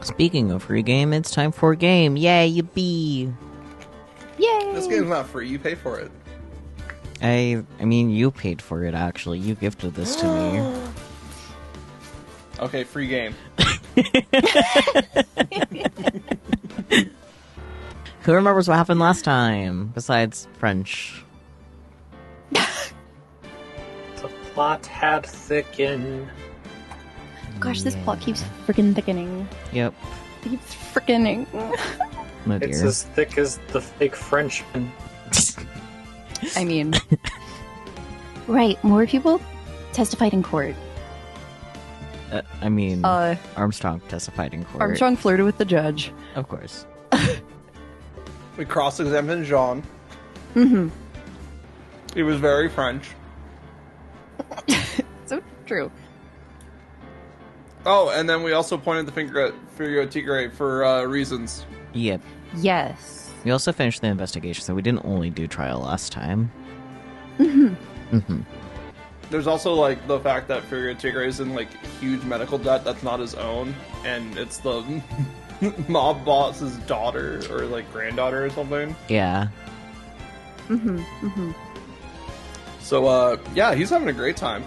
Speaking of free game, it's time for a game. Yay, yippee! Yay! This game's not free. You pay for it. I mean, you paid for it, actually. You gifted this to me. Okay, free game. Who remembers what happened last time, besides French? The plot had thickened. Gosh, this plot keeps freaking thickening. Yep. It keeps frickening. Oh, It's dear. as thick as the fake Frenchman. I mean... Right, more people testified in court. Armstrong testified in court. Armstrong flirted with the judge. Of course. We cross-examined Jean. Mm-hmm. He was very French. So true. Oh, and then we also pointed the finger at Furio Tigre for reasons. Yep. Yes. We also finished the investigation, so we didn't only do trial last time. Mm-hmm. Mm-hmm. There's also, like, the fact that Furio Tigre is in, like, huge medical debt that's not his own, and it's the mob boss's daughter, or, like, granddaughter or something. Yeah. Mm-hmm. Mm-hmm. So, yeah, he's having a great time.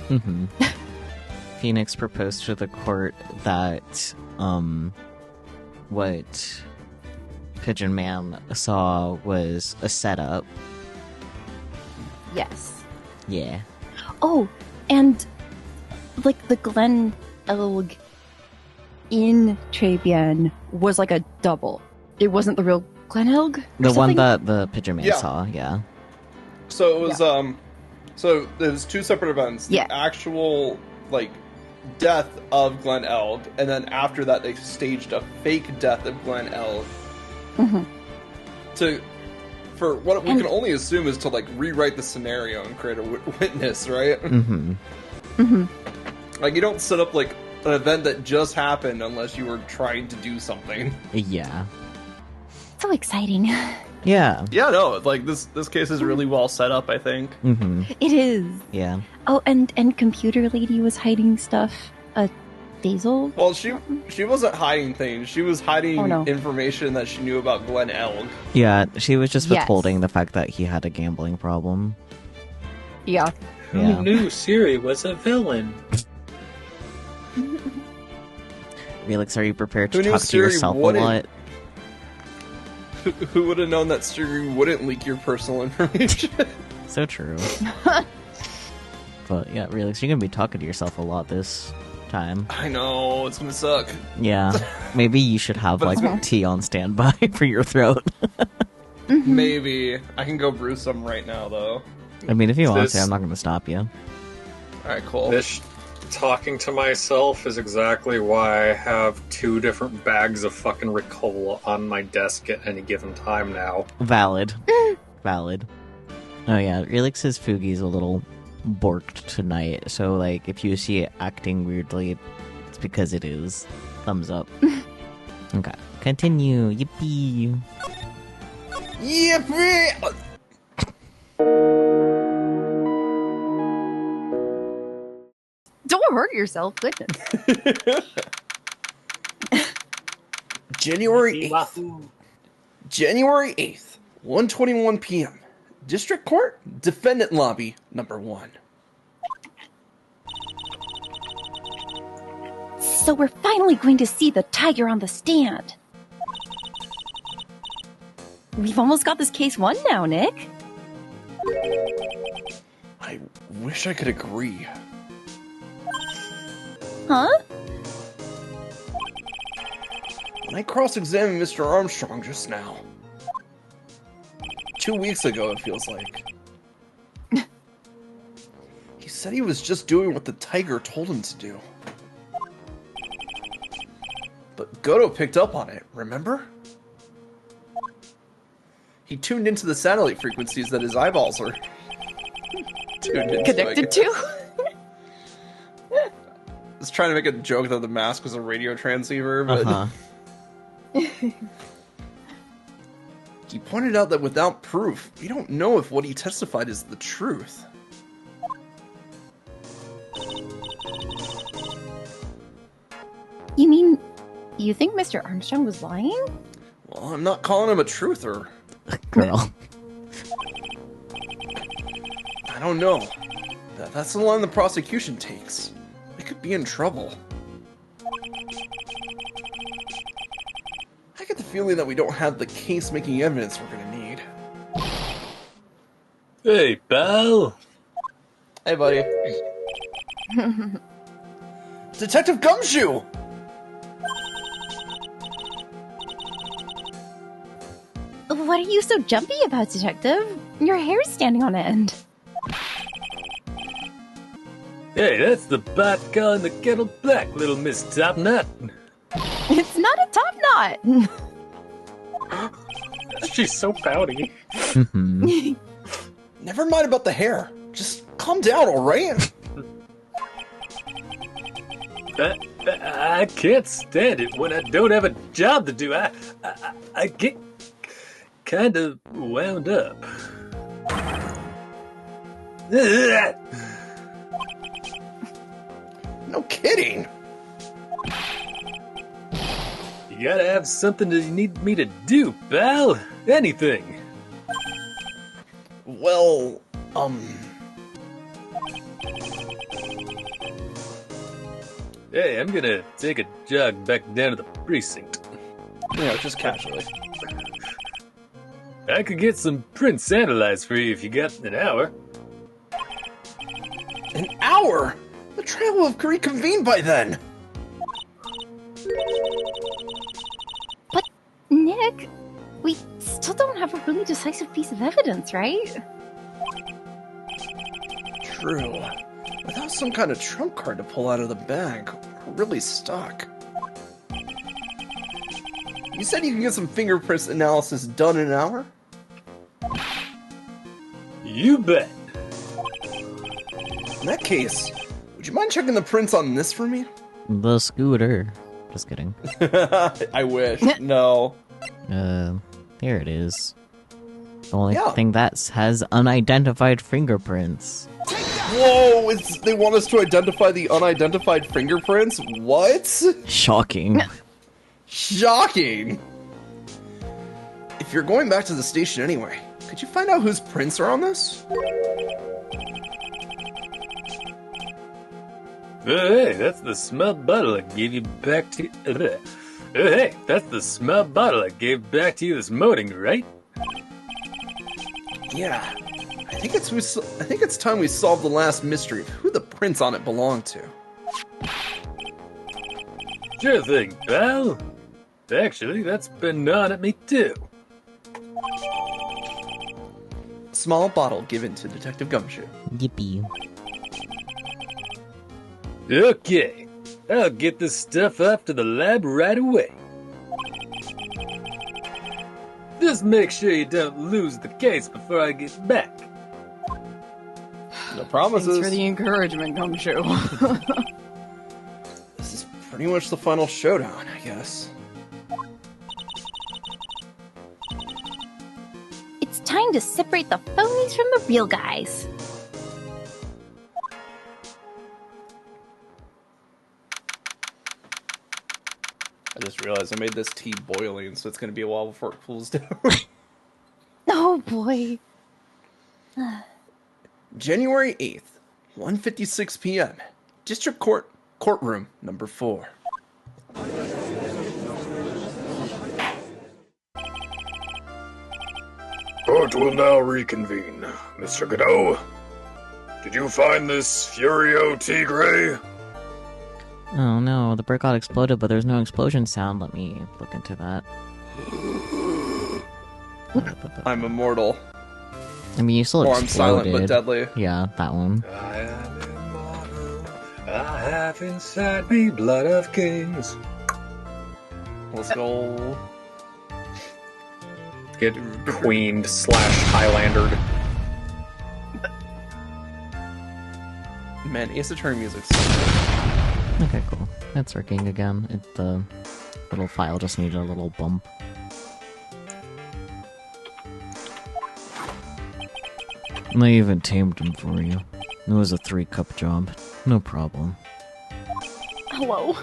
Mm-hmm. Phoenix proposed to the court that, what Pigeon Man saw was a setup. Yes. Yeah. Oh, and like the Glen Elg in Trebian was like a double. It wasn't the real Glen Elg? The one that the Pigeon Man Yeah. saw, yeah. So it was, so there's two separate events. Yeah. The actual, like, death of Glen Elg, and then after that they staged a fake death of Glen Elg. Mm-hmm. For what we can only assume is to, like, rewrite the scenario and create a witness, right? Mm-hmm. Mm-hmm. Like, you don't set up, like, an event that just happened unless you were trying to do something. Yeah. So exciting. Yeah. Yeah, no, like, this case is really well set up, I think. Mm-hmm. It is. Yeah. Oh, and Computer Lady was hiding stuff. Basil? Well, she wasn't hiding things. She was hiding no. information that she knew about Glen Elg. Yeah, she was just Yes. withholding the fact that he had a gambling problem. Yeah. Who Yeah. knew Siri was a villain? Felix, are you prepared to Who knew talk to Siri yourself a wouldn't? lot? Who would have known that Siri wouldn't leak your personal information? So true. But yeah, Felix, you're gonna be talking to yourself a lot this time. I know, it's gonna suck. Yeah. Maybe you should have, But it's like, tea on standby for your throat. Maybe. I can go brew some right now, though. I mean, if you want This- to, I'm not gonna stop you. Alright, cool. This talking to myself is exactly why I have 2 different bags of fucking Ricola on my desk at any given time now. Valid. Valid. Oh yeah, Relix's Fugi's a little borked tonight, so, like, if you see it acting weirdly, it's because it is. Thumbs up. Okay. Continue. Yippee. Yippee! Don't hurt yourself, goodness. January 8th. January 8th, 1:21 p.m. District Court, Defendant Lobby, number 1. So we're finally going to see the tiger on the stand. We've almost got this case won now, Nick. I wish I could agree. Huh? When I cross-examined Mr. Armstrong just now. 2 weeks ago, it feels like. He said he was just doing what the tiger told him to do. But Goto picked up on it, remember? He tuned into the satellite frequencies that his eyeballs are tuned into. Connected to? I was trying to make a joke that the mask was a radio transceiver, but... Uh-huh. He pointed out that without proof, we don't know if what he testified is the truth. You mean You think Mr. Armstrong was lying? Well, I'm not calling him a truther. Girl. I don't know. That's the line the prosecution takes. They could be in trouble. I get the feeling that we don't have the case-making evidence we're gonna need. Hey, pal. Hey, buddy. Detective Gumshoe! What are you so jumpy about, Detective? Your hair's standing on end. Hey, that's the pot calling the kettle black, little Miss Topknot. It's not a top knot. She's so pouty. Mhm. Never mind about the hair. Just calm down, alright? I can't stand it when I don't have a job to do. I get kind of wound up. No kidding. You gotta have something that you need me to do, pal. Anything. Well, Hey, I'm gonna take a jog back down to the precinct. just casually. I could get some prints analyzed for you if you got an hour. An hour? The trial will have reconvened by then. But, Nick, we still don't have a really decisive piece of evidence, right? True. Without some kind of trump card to pull out of the bag, we're really stuck. You said you can get some fingerprints analysis done in an hour? You bet. In that case, would you mind checking the prints on this for me? The scooter. Just kidding. I wish. No. There it is. The only Yeah. thing that has unidentified fingerprints. Whoa, they want us to identify the unidentified fingerprints? What? Shocking. Shocking! If you're going back to the station anyway, could you find out whose prints are on this? Hey, that's the smelled bottle I gave you back to. Hey, that's the smelled bottle I gave back to you this morning, right? Yeah. I think it's time we solve the last mystery of who the prints on it belong to. Sure thing, pal. Actually, that's been gnawing at me too. Small bottle given to Detective Gumshoe. Yippee. Okay, I'll get this stuff off to the lab right away. Just make sure you don't lose the case before I get back. No promises. Thanks for the encouragement, Gumshoe. This is pretty much the final showdown, I guess. It's time to separate the phonies from the real guys. I just realized I made this tea boiling, so it's going to be a while before it cools down. Oh boy. January 8th, 1:56 p.m. District Court, Courtroom number 4. Court will now reconvene. Mr. Godot, did you find this Furio Tigre? Oh no, the brick got exploded, but there's no explosion sound. Let me look into that. I'm immortal. I mean, you still Or exploded. I'm silent but deadly. Yeah, that one. I am immortal. I have inside me blood of kings. Let's go. Get queened / Highlandered. Man, Ace Attorney music's Okay, cool. It's working again. The little file just needed a little bump. And I even tamed him for you. It was a 3-cup job. No problem. Hello.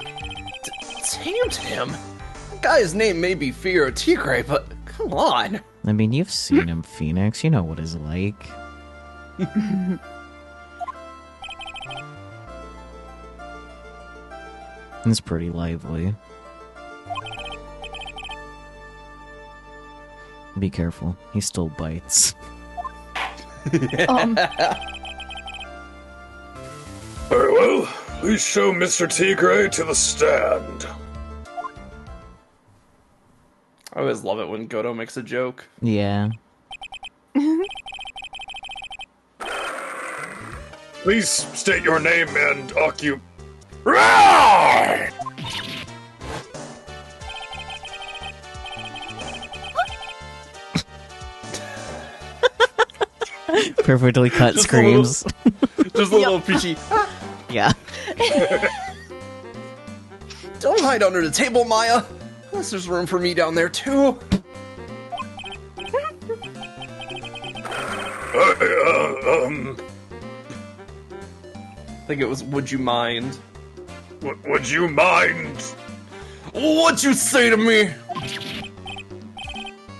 tamed him? That guy's name may be Fear Tigre, but come on. I mean, you've seen him, Phoenix. You know what he's like. He's pretty lively. Be careful. He still bites. Very well. Please show Mr. Tigre to the stand. I always love it when Goto makes a joke. Yeah. Please state your name and Right! Perfectly cut Just screams. Just a little peachy. Yeah. Don't hide under the table, Maya. Unless there's room for me down there, too. I think it was, would you mind? Would you mind? What'd you say to me?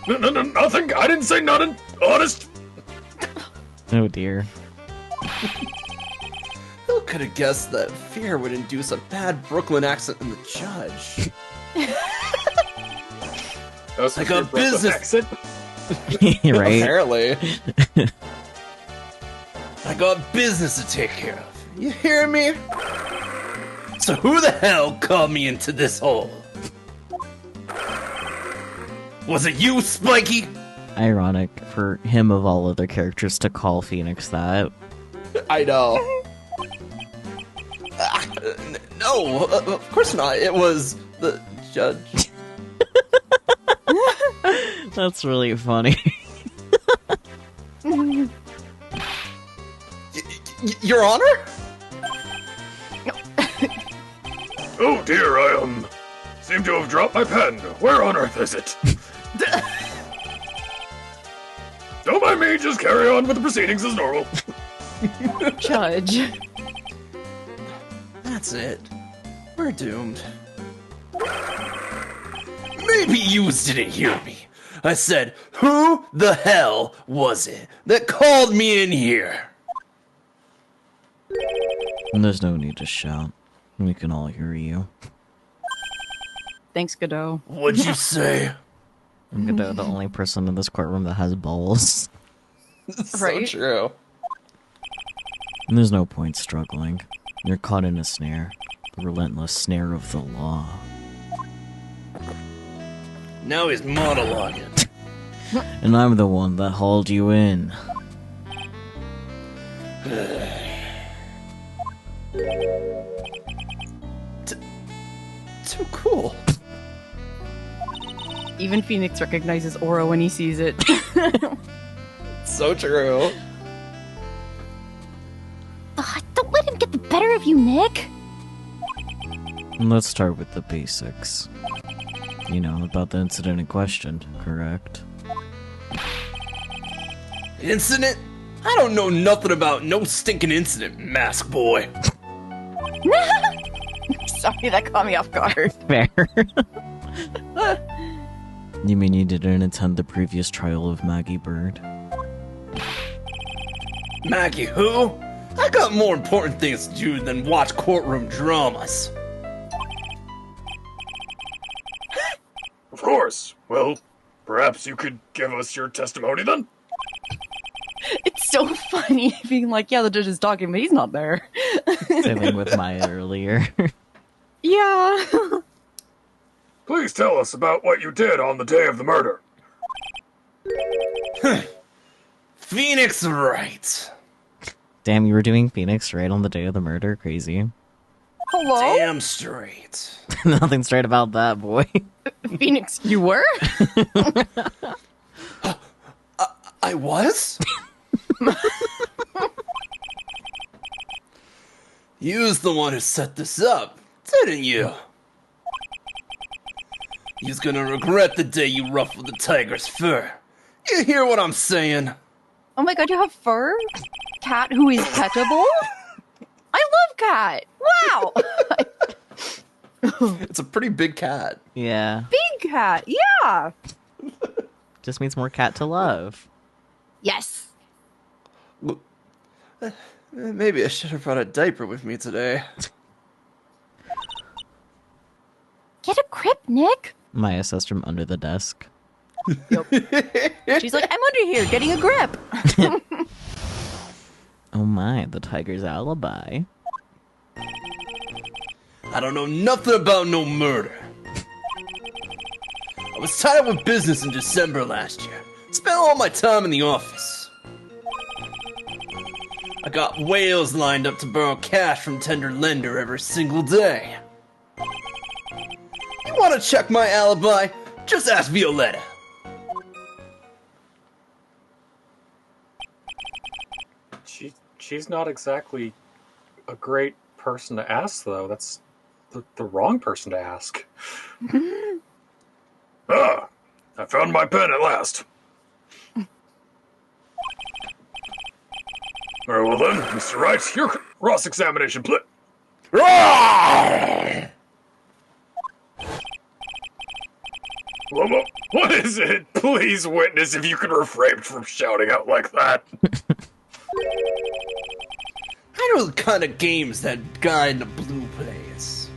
No, nothing. I didn't say nothing. Honest. Oh dear. Who could have guessed that fear would induce a bad Brooklyn accent in the judge? Like a business accent. Right? Apparently. I got business to take care of. You hear me? So who the hell called me into this hole? Was it you, Spiky? Ironic for him of all other characters to call Phoenix that. I know. No, of course not. It was the judge. That's really funny. Your Honor? Oh dear, I seem to have dropped my pen. Where on earth is it? Don't mind me, just carry on with the proceedings as normal. Judge. That's it. We're doomed. Maybe you didn't hear me. I said, who the hell was it that called me in here? And there's no need to shout. We can all hear you. Thanks, Godot. What'd you say? I'm the only person in this courtroom that has balls. Right? So true. And there's no point struggling. You're caught in a snare. The relentless snare of the law. Now he's monologuing. And I'm the one that hauled you in. Too cool. Even Phoenix recognizes Oro when he sees it. So true. Don't let him get the better of you, Nick. And let's start with the basics. You know, about the incident in question, correct? Incident? I don't know nothing about no stinking incident, mask boy. Sorry, that caught me off guard. Fair. You mean you didn't attend the previous trial of Maggie Bird? Maggie who? I got more important things to do than watch courtroom dramas. Of course. Well, perhaps you could give us your testimony then? It's so funny being like, yeah, the judge is talking, but he's not there. Same thing with Maya earlier. Yeah. Please tell us about what you did on the day of the murder. Phoenix Wright. Damn, you were doing Phoenix right on the day of the murder? Crazy. Hello? Damn straight. Nothing straight about that, boy. Phoenix, you were? I was? You was the one who set this up, didn't you? You's gonna regret the day you ruffled the tiger's fur. You hear what I'm saying? Oh my god, you have fur? Cat who is petable? I love Cat. Wow. It's a pretty big cat. Yeah. Big cat, yeah. Just means more cat to love. Yes. Maybe I should have brought a diaper with me today. Get a grip, Nick. Maya says from under the desk. She's like, I'm under here getting a grip. Oh my, the tiger's alibi. I don't know nothing about no murder. I was tied up with business in December last year. Spent all my time in the office. I got whales lined up to borrow cash from tender lender every single day. You want to check my alibi? Just ask Violetta. She's not exactly a great person to ask, though. That's the wrong person to ask. Ah, I found my pen at last. Very well then, Mr. Wright, your cross-examination, please. What is it? Please, witness, if you could refrain from shouting out like that. I know the kind of games that guy in the blue plays.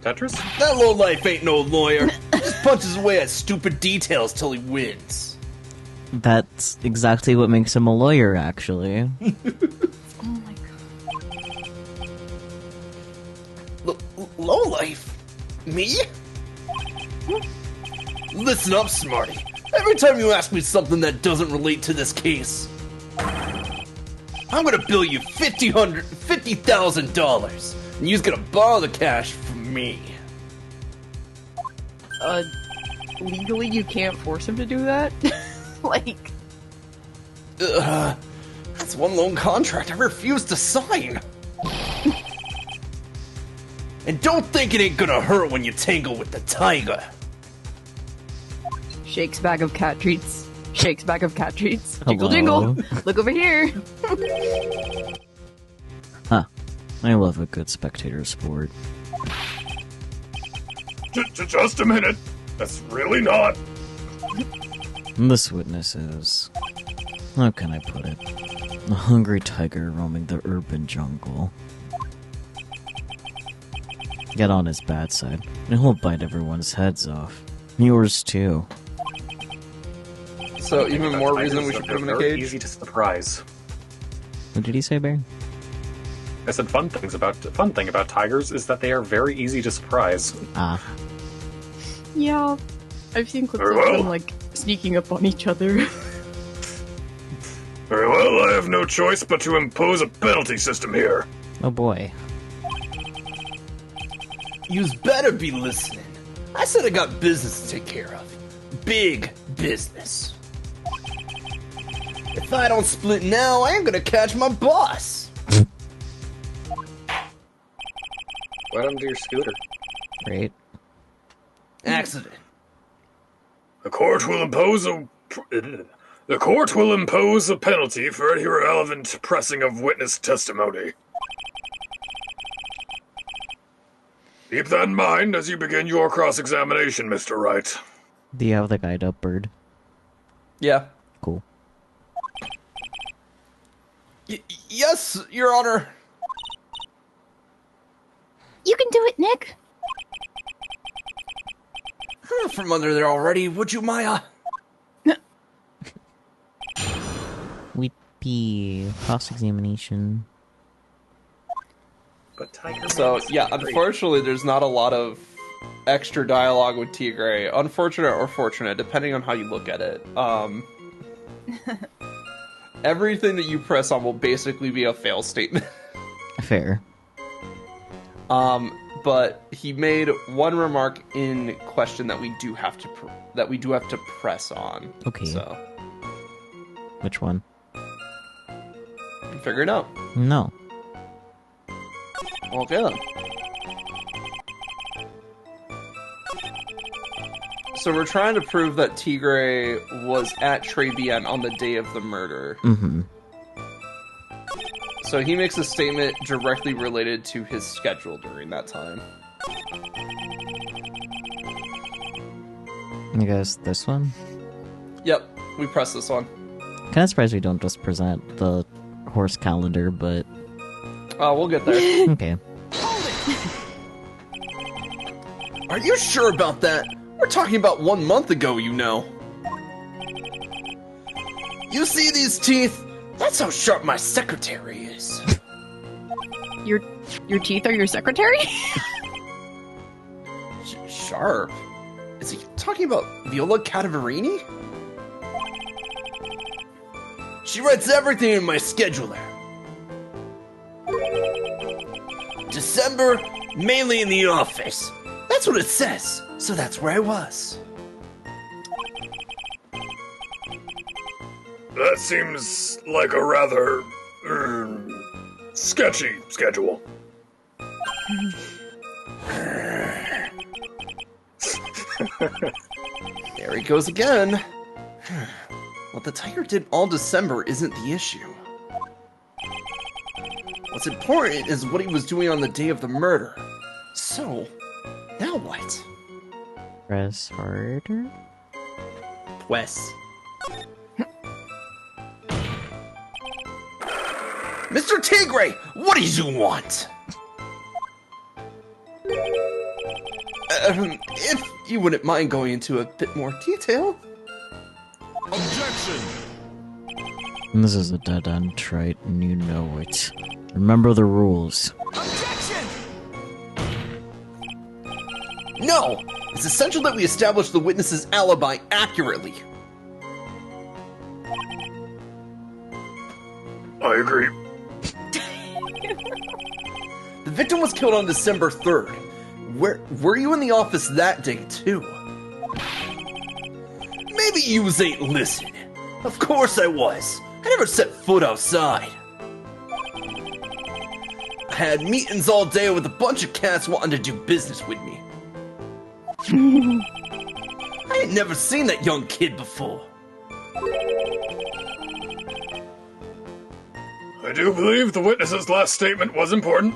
Tetris? That lowlife ain't no lawyer. Just punches away at stupid details till he wins. That's exactly what makes him a lawyer, actually. Oh my god. Lowlife? Me? Listen up, Smarty. Every time you ask me something that doesn't relate to this case, I'm gonna bill you $50,000, and you's gonna borrow the cash from me. Legally you can't force him to do that? Like... That's one loan contract I refuse to sign. And don't think it ain't gonna hurt when you tangle with the tiger. Shakes bag of cat treats. Shakes bag of cat treats. Hello. Jingle, jingle. Look over here. Huh. I love a good spectator sport. Just a minute. That's really not. This witness is... how can I put it? A hungry tiger roaming the urban jungle. Get on his bad side, and he'll bite everyone's heads off. Yours too. So even more reason we should put him in a Very cage? easy to surprise. What did he say, Bear? I said fun thing about tigers is that they are very easy to surprise. Ah. Yeah. I've seen clips Very of well. them, like, sneaking up on each other. Very well, I have no choice but to impose a penalty system here. Oh boy. You's better be listening. I said I got business to take care of. Big business. If I don't split now, I ain't gonna catch my boss. What happened to your scooter? Right? Accident. The court will impose a penalty for any irrelevant pressing of witness testimony. Keep that in mind as you begin your cross-examination, Mr. Wright. Do you have the guide up, Bird? Yeah. Cool. Yes, Your Honor. You can do it, Nick. From under there already, would you, Maya? Weepy. Cross-examination. But tiger. So, yeah, unfortunately, there's not a lot of extra dialogue with Tigray. Unfortunate or fortunate, depending on how you look at it. Everything that you press on will basically be a fail statement. Fair. But he made one remark in question that we do have to press on. Okay. So, Which one? figure it out. No. Okay then. So we're trying to prove that Tigray was at Trebian on the day of the murder. Mm-hmm. So he makes a statement directly related to his schedule during that time. I guess this one? Yep, we press this one. Kinda surprised we don't just present the horse calendar, but We'll get there. okay. Are you sure about that? We're talking about 1 month ago, you know. You see these teeth? That's how sharp my secretary is. Your teeth are your secretary? Sharp? Is he talking about Viola Cadavarini? She writes everything in my scheduler. December, mainly in the office. That's what it says, so that's where I was. That seems like a rather sketchy schedule. There he goes again. What the tiger did all December isn't the issue. What's important is what he was doing on the day of the murder. So, now what? Press harder? Wes. Mr. Tigre, what do you want? If you wouldn't mind going into a bit more detail. Objection! This is a dead end, Trite, and you know it. Remember the rules. Objection! No! It's essential that we establish the witness's alibi accurately. I agree. The victim was killed on December 3rd. Were you in the office that day, too? Maybe you ain't listening. Of course I was. I never set foot outside. I had meetings all day with a bunch of cats wanting to do business with me. I ain't never seen that young kid before. I do believe the witness's last statement was important.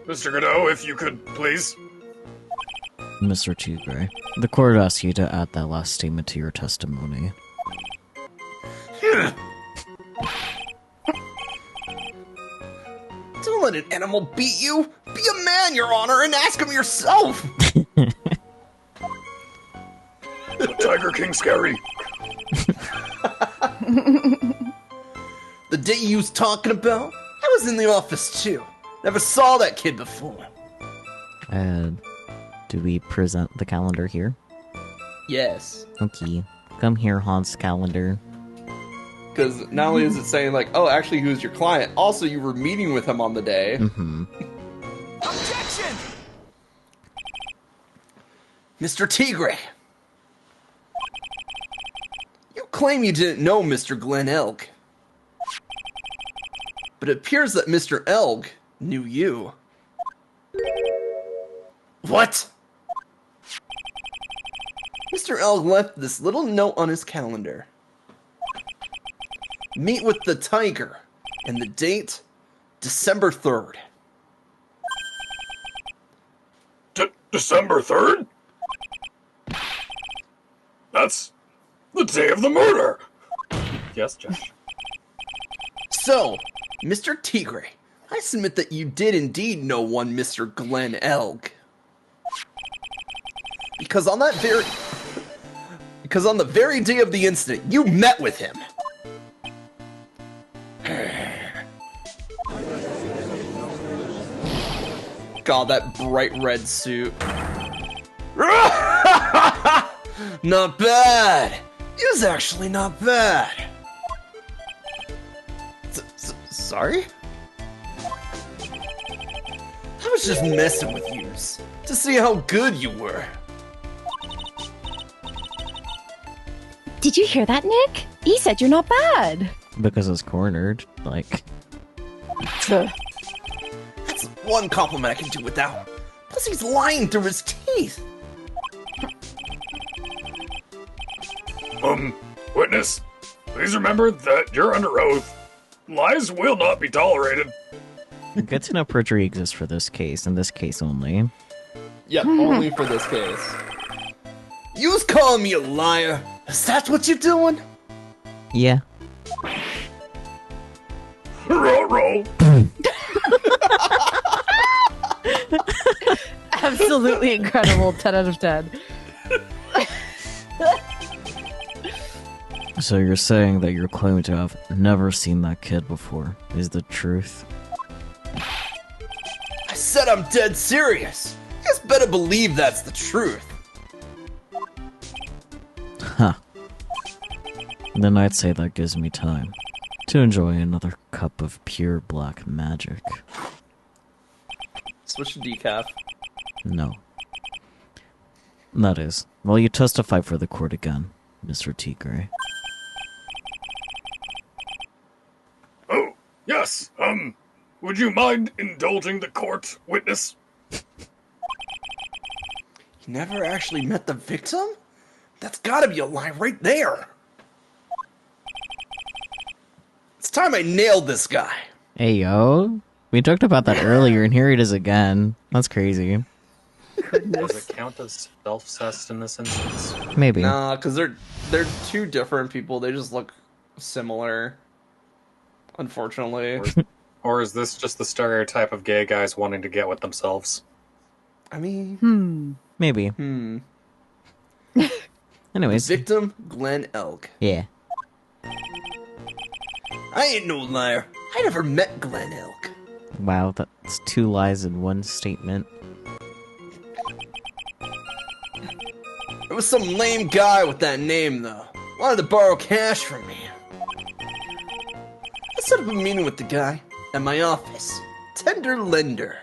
Mr. Godot, if you could, please. Mr. Tigre, the court asks you to add that last statement to your testimony. Don't let an animal beat you. Be a man, Your Honor, and ask him yourself. The Tiger King scary. The day you was talking about, I was in the office too. Never saw that kid before. Do we present the calendar here? Yes. Okay. Come here, Hans calendar. Because not only is it saying, like, oh, actually, who's your client? Also, you were meeting with him on the day. Mm-hmm. Objection! Mr. Tigre. You claim you didn't know Mr. Glenn Elg. But it appears that Mr. Elg knew you. What? Mr. Elg left this little note on his calendar. Meet with the tiger. And the date, December 3rd. December 3rd? That's the day of the murder. Yes, Josh. So, Mr. Tigre, I submit that you did indeed know one Mr. Glenn Elg. Because on the very day of the incident, you met with him. God, that bright red suit. Not bad. It was actually not bad. Sorry? I was just messing with yous to see how good you were. Did you hear that, Nick? He said you're not bad. Because it's cornered, like... That's one compliment I can do without. Plus he's lying through his teeth. Witness, Please remember that you're under oath. Lies will not be tolerated. Good to know perjury exists for this case, in this case only. Yep, only for this case. You was calling me a liar. Is that what you're doing? Yeah. Roll. Absolutely incredible. 10 out of 10. So you're saying that you're claiming to have never seen that kid before is the truth? I said I'm dead serious. You just better believe that's the truth. Huh. Then I'd say that gives me time to enjoy another cup of pure black magic. Switch to decaf. No. That is, will you testify for the court again, Mr. Tigre? Oh, yes. Would you mind indulging the court, witness? You never actually met the victim? That's gotta be a lie right there. It's time I nailed this guy. Hey, yo. We talked about that earlier, and here it is again. That's crazy. Does it count as self-cessed in this instance? Maybe. Nah, because they're two different people. They just look similar. Unfortunately. Or is this just the stereotype of gay guys wanting to get with themselves? I mean... Maybe. Anyways. Victim, Glenn Elk. Yeah. I ain't no liar. I never met Glenn Elk. Wow, that's 2 lies in one statement. It was some lame guy with that name, though. Wanted to borrow cash from me. I set up a meeting with the guy at my office. Tender lender.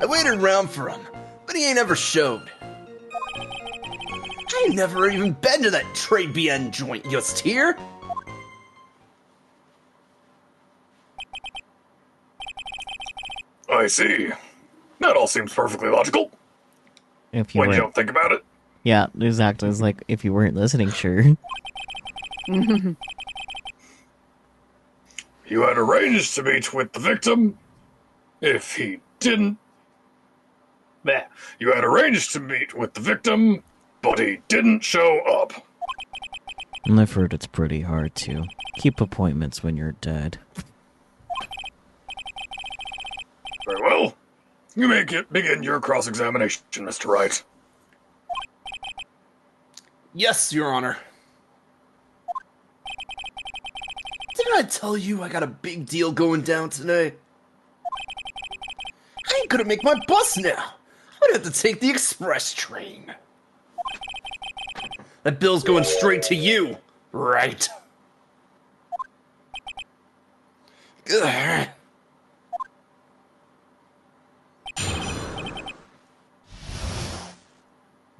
I waited around for him, but he ain't ever showed. I ain't never even been to that Trey BN joint just here. I see. That all seems perfectly logical. If you When you weren't... don't think about it. Yeah, exactly. It's like, if you weren't listening, sure. You had arranged to meet with the victim. If he didn't... Nah. You had arranged to meet with the victim, but he didn't show up. And I've heard it's pretty hard to keep appointments when you're dead. Very well. You may begin your cross-examination, Mr. Wright. Yes, Your Honor. Didn't I tell you I got a big deal going down today? I ain't gonna make my bus now. I'm gonna have to take the express train. That bill's going straight to you, right? Ugh.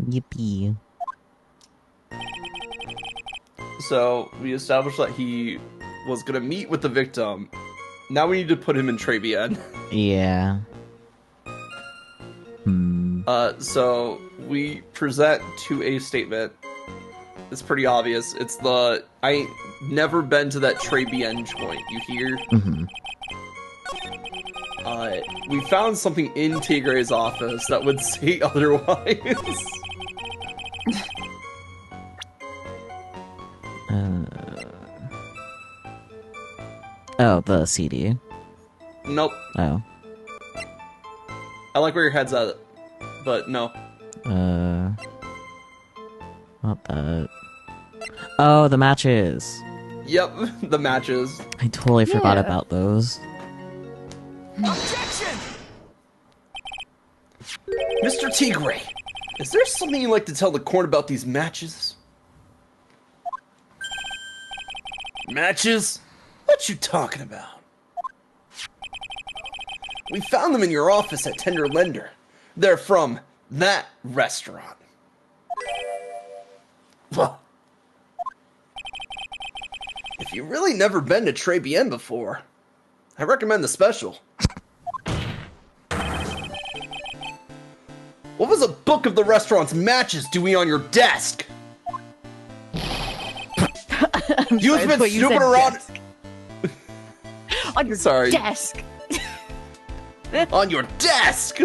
Yippee. So, we established that he was gonna meet with the victim. Now we need to put him in Trebian. Yeah. So, we present to a statement. It's pretty obvious. It's the, I ain't never been to that Trebian joint, you hear? We found something in Tigre's office that would say otherwise. Oh, the CD. Nope. Oh. I like where your head's at, but no. Not that. Oh, the matches. Yep, the matches. I totally forgot Yeah. about those. Objection! Mr. Tigre, is there something you'd like to tell the court about these matches? Matches? What you talking about? We found them in your office at Tender Lender. They're from that restaurant. Well, if you've really never been to Trey Bien before, I recommend the special. What was a book of the restaurant's matches doing on your desk? You've Sorry, been but you said snooping around desk. On your Sorry. desk. on your desk.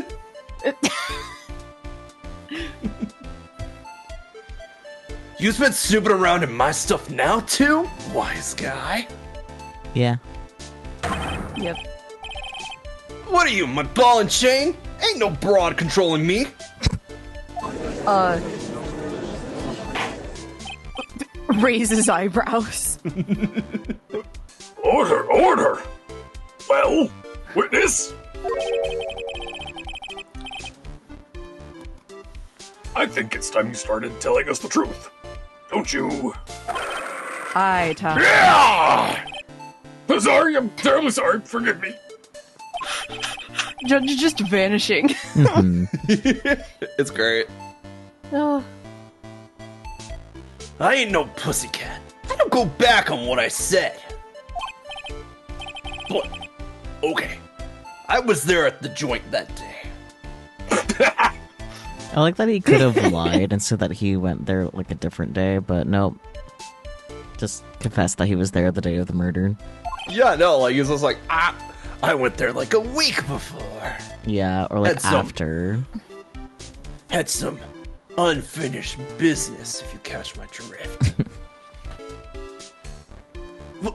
You've been snooping around in my stuff now too, wise guy. Yeah. Yep. What are you, my ball and chain? Ain't no broad controlling me. Raise his eyebrows. Order! Well, witness? I think it's time you started telling us the truth. Don't you? Aye, Tom. Yeah! Sorry, I'm terribly sorry. Forgive me. Judge is just vanishing. Mhm. It's great. Oh. I ain't no pussycat. I don't go back on what I said. But, okay. I was there at the joint that day. I like that he could have lied and said that he went there like a different day, but nope. Just confessed that he was there the day of the murder. Yeah, no, like, he's just like, I went there like a week before. Yeah, or like Had some- after. Had some unfinished business, if you catch my drift.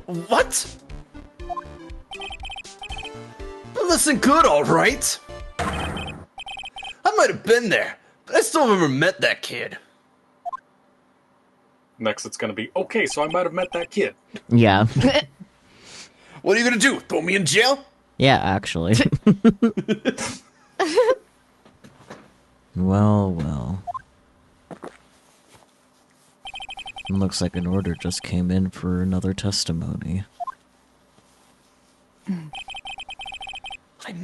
What? But listen good, alright? I might have been there, but I still never met that kid. Next, it's gonna be, okay, so I might have met that kid. Yeah. What are you gonna do? Throw me in jail? Yeah, actually. Well. Looks like an order just came in for another testimony. I'm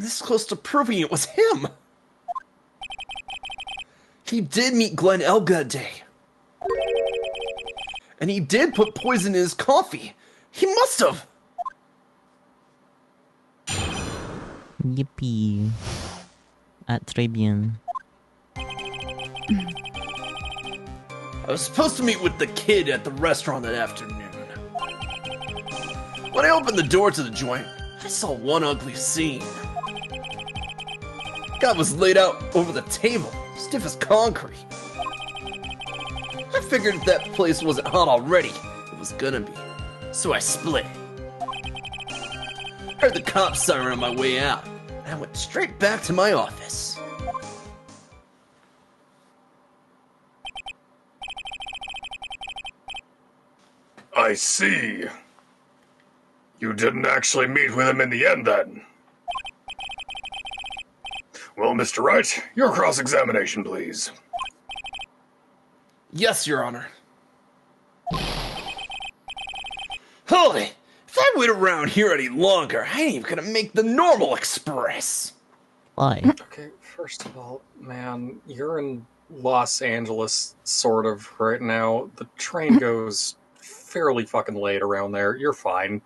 this close to proving it was him. He did meet Glenn Elg that day. And he did put poison in his coffee. He must have. Yippee. At très bien. I was supposed to meet with the kid at the restaurant that afternoon. When I opened the door to the joint, I saw one ugly scene. Guy was laid out over the table, stiff as concrete. I figured if that place wasn't hot already, it was gonna be. So I split. Heard the cop siren on my way out, and I went straight back to my office. I see. You didn't actually meet with him in the end, then. Well, Mr. Wright, your cross-examination, please. Yes, Your Honor. Holy! If I wait around here any longer, I ain't even gonna make the normal express. Why? Okay, first of all, man, you're in Los Angeles, sort of, right now. The train goes fairly fucking late around there. You're fine.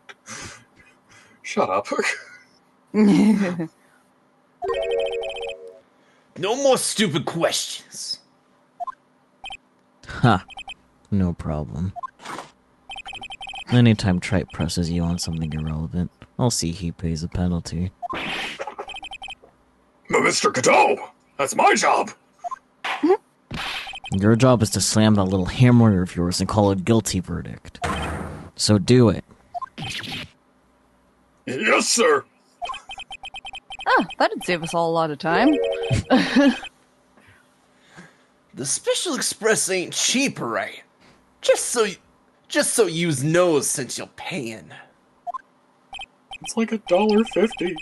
Shut up. No more stupid questions. Ha. No problem. Anytime Tripe presses you on something irrelevant, I'll see he pays a penalty. But Mr. Cadeau, that's my job. Your job is to slam that little hammer of yours and call a guilty verdict. So do it. Yes, sir. Oh, that'd save us all a lot of time. The Special Express ain't cheap, right? Just so yous knows since you're paying. It's like $1.50.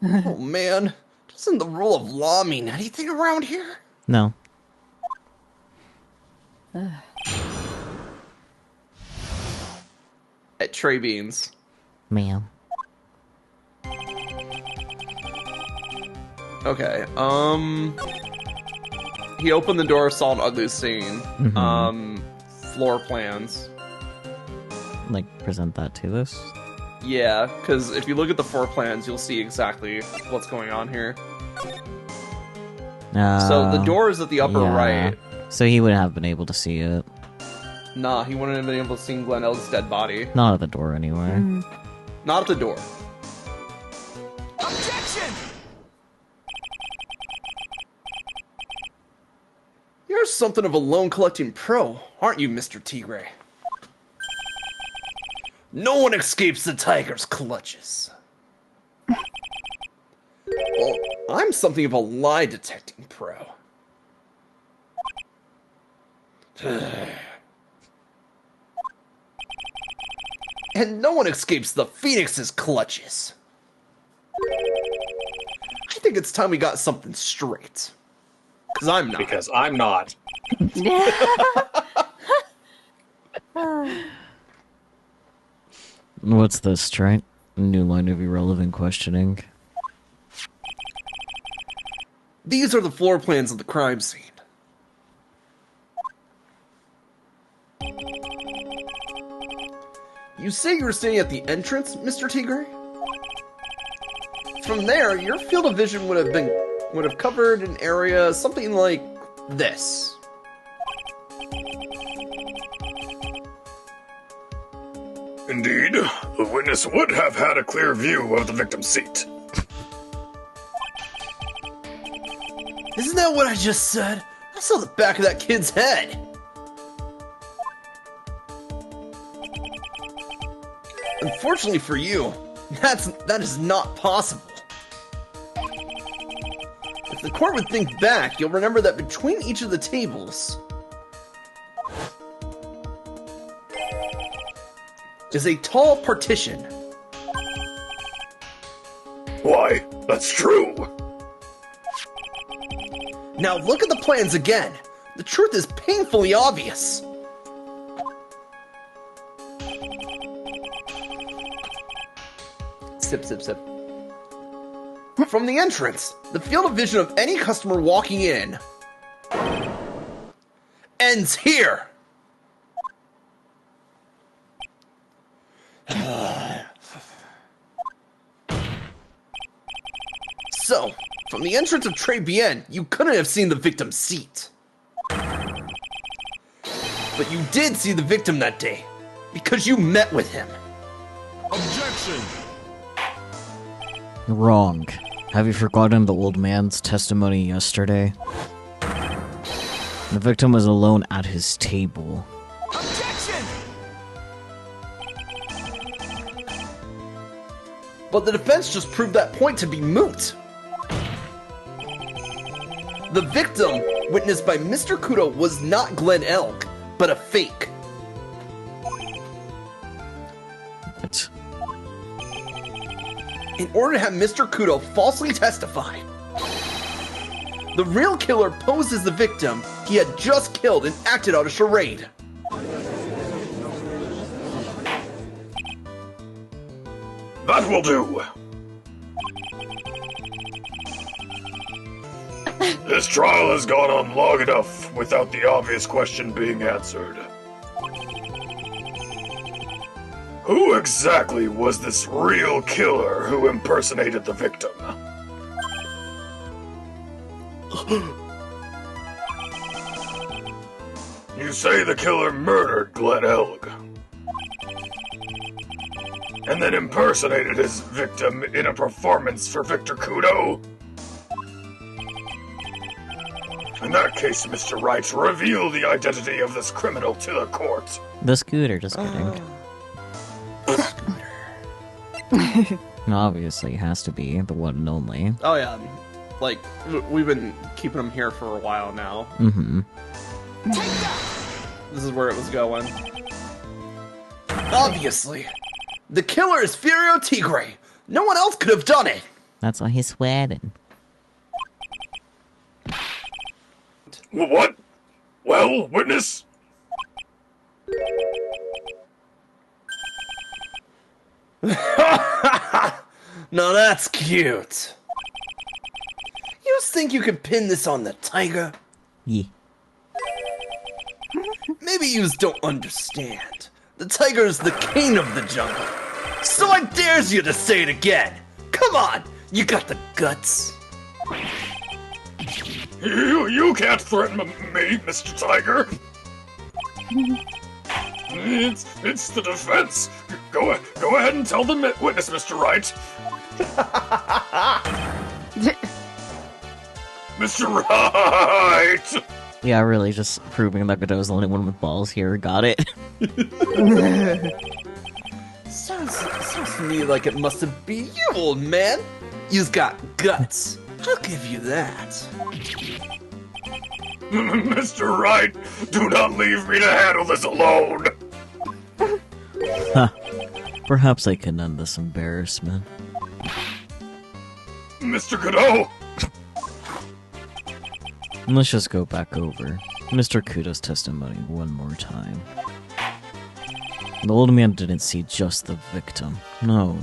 Oh man, doesn't the rule of law mean anything around here? No. At Trey Beans. Ma'am. Okay, he opened the door, saw an ugly scene. Floor plans. Like, present that to us? Yeah, because if you look at the floor plans, you'll see exactly what's going on here. So the door is at the upper yeah. right. So he wouldn't have been able to see it. Nah, he wouldn't have been able to see Glen Elg's dead body. Not at the door, anyway. Not at the door. Objection! You're something of a loan-collecting pro, aren't you, Mr. Tigre? No one escapes the tiger's clutches. Well, I'm something of a lie-detecting pro. And no one escapes the Phoenix's clutches. I think it's time we got something straight. Because I'm not. Because I'm not. What's this, Trent? New line of irrelevant questioning. These are the floor plans of the crime scene. You say you were standing at the entrance, Mr. Tigre? From there, your field of vision would have covered an area something like this. Indeed, the witness would have had a clear view of the victim's seat. Isn't that what I just said? I saw the back of that kid's head. Unfortunately for you, that is not possible. If the court would think back, you'll remember that between each of the tables is a tall partition. Why, that's true. Now look at the plans again. The truth is painfully obvious. Sip, sip, sip. From the entrance, the field of vision of any customer walking in ends here. So, from the entrance of Très Bien, you couldn't have seen the victim's seat. But you did see the victim that day, because you met with him. Objection! Wrong. Have you forgotten the old man's testimony yesterday? The victim was alone at his table. Objection! But the defense just proved that point to be moot. The victim, witnessed by Mr. Kudo, was not Glen Elg, but a fake. What? In order to have Mr. Kudo falsely testify, the real killer posed as the victim he had just killed and acted out a charade. That will do. This trial has gone on long enough without the obvious question being answered. Who exactly was this real killer who impersonated the victim? You say the killer murdered Glen Elg, and then impersonated his victim in a performance for Victor Kudo? In that case, Mr. Wright, reveal the identity of this criminal to the court. The scooter, just kidding. Obviously, it has to be the one and only. Oh yeah, like, we've been keeping him here for a while now. Mm-hmm. This is where it was going. Obviously, the killer is Furio Tigre. No one else could have done it. That's why he's sweating. What? Well, witness? Now that's cute. You think you can pin this on the tiger? Yeah. Maybe you don't understand. The tiger is the king of the jungle. So I dares you to say it again. Come on, you got the guts. You can't threaten me, Mr. Tiger. It's the defense. Go ahead and tell the witness, Mr. Wright. Mr. Wright! Yeah, really, just proving that Godot's the only one with balls here. Got it. Sounds to me like it must have been you, old man. You've got guts. I'll give you that. Mr. Wright, do not leave me to handle this alone. Perhaps I can end this embarrassment. Mr. Godot! Let's just go back over Mr. Kudo's testimony one more time. The old man didn't see just the victim. No.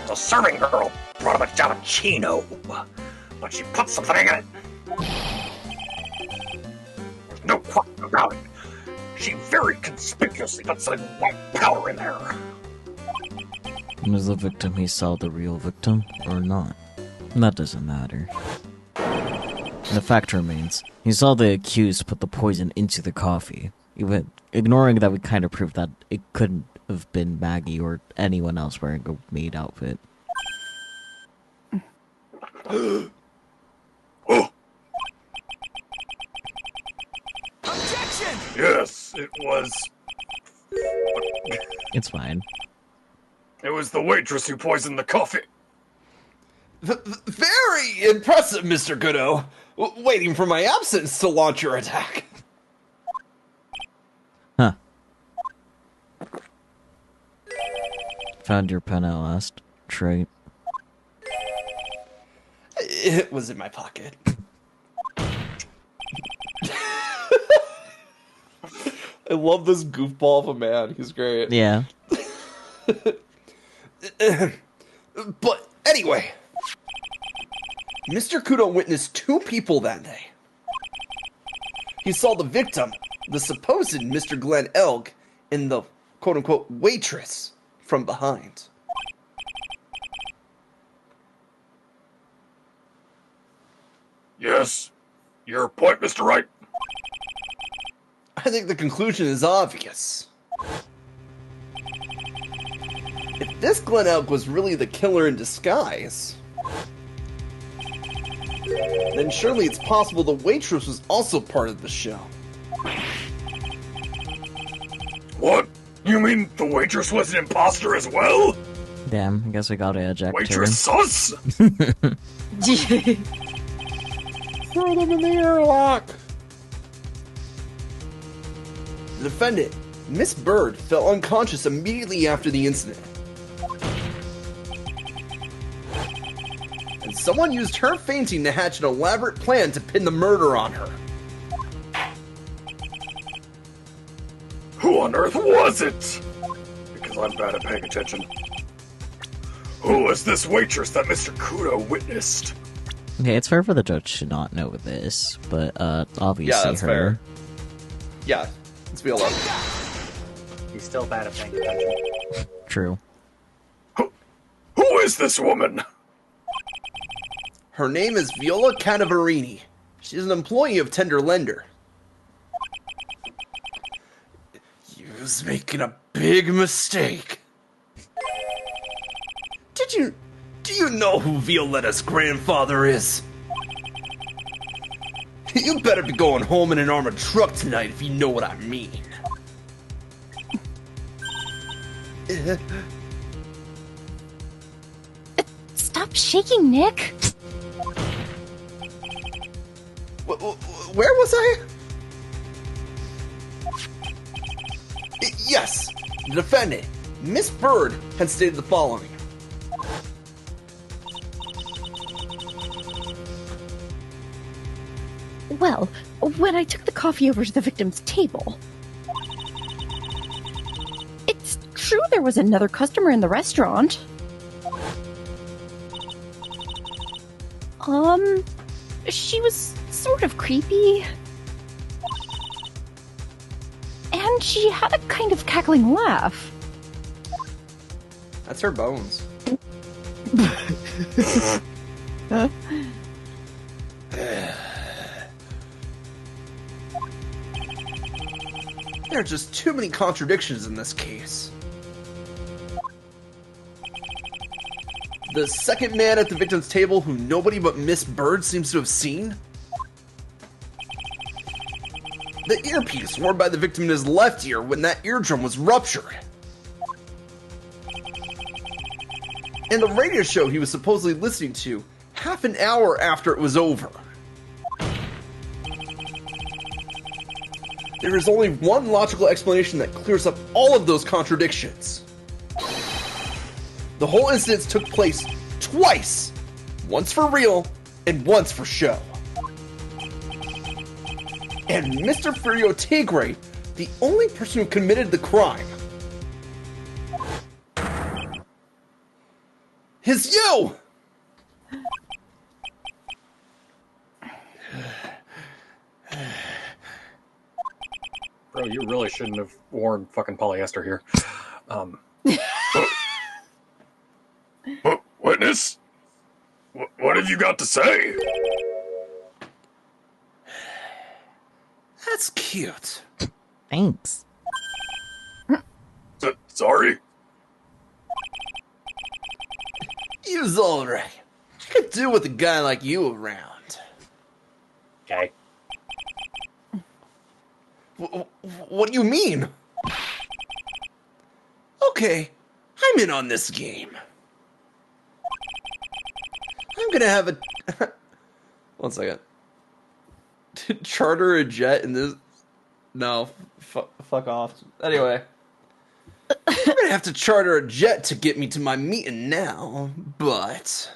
The serving girl brought him a cappuccino, but she put something in it. There's no question about it. She very conspicuously put some white powder in there. Was the victim he saw the real victim, or not? That doesn't matter. The fact remains, he saw the accused put the poison into the coffee, even ignoring that we kind of proved that it couldn't have been Maggie or anyone else wearing a maid outfit. Oh! Objection! Yes, it was. It's fine. It was the waitress who poisoned the coffee. Very impressive, Mr. Godot. Waiting for my absence to launch your attack. Huh. Found your pen at last. Trait. It was in my pocket. I love this goofball of a man. He's great. Yeah. But anyway, Mr. Kudo witnessed two people that day. He saw the victim, the supposed Mr. Glenn Elg, and the quote-unquote waitress from behind. Yes. Your point, Mr. Wright? I think the conclusion is obvious. If this Glenn Elk was really the killer in disguise, then surely it's possible the waitress was also part of the show. What? You mean the waitress was an imposter as well? Damn, I guess we gotta eject Waitress sus? Throw them in the airlock! The defendant, Miss Bird, fell unconscious immediately after the incident. And someone used her fainting to hatch an elaborate plan to pin the murder on her. Who on earth was it? Because I'm bad at paying attention. Who was this waitress that Mr. Kudo witnessed? Okay, it's fair for the judge to not know this, but obviously Yeah, that's her. fair. Yeah, let's be alone. He's still bad at paying attention. True. Who is this woman? Her name is Viola Cannavarini. She's an employee of Tender Lender. You was making a big mistake. Do you know who Violetta's grandfather is? You better be going home in an armored truck tonight if you know what I mean. Stop shaking, Nick. Where was I? Yes, the defendant, Miss Bird, had stated the following. Well, when I took the coffee over to the victim's table, it's true there was another customer in the restaurant. She was sort of creepy. And she had a kind of cackling laugh. That's her bones. There are just too many contradictions in this case. The second man at the victim's table who nobody but Miss Bird seems to have seen. The earpiece worn by the victim in his left ear when that eardrum was ruptured. And the radio show he was supposedly listening to half an hour after it was over. There is only one logical explanation that clears up all of those contradictions. The whole incident took place twice. Once for real, and once for show. And Mr. Furio Tigre, the only person who committed the crime, is you! Bro, you really shouldn't have worn fucking polyester here. Witness? What have you got to say? That's cute. Thanks. Sorry? You's alright. I could do with a guy like you around. Okay. What do you mean? Okay, I'm in on this game. I'm gonna have a... One second. Charter a jet in this... No, fuck off. Anyway. I'm gonna have to charter a jet to get me to my meeting now, but...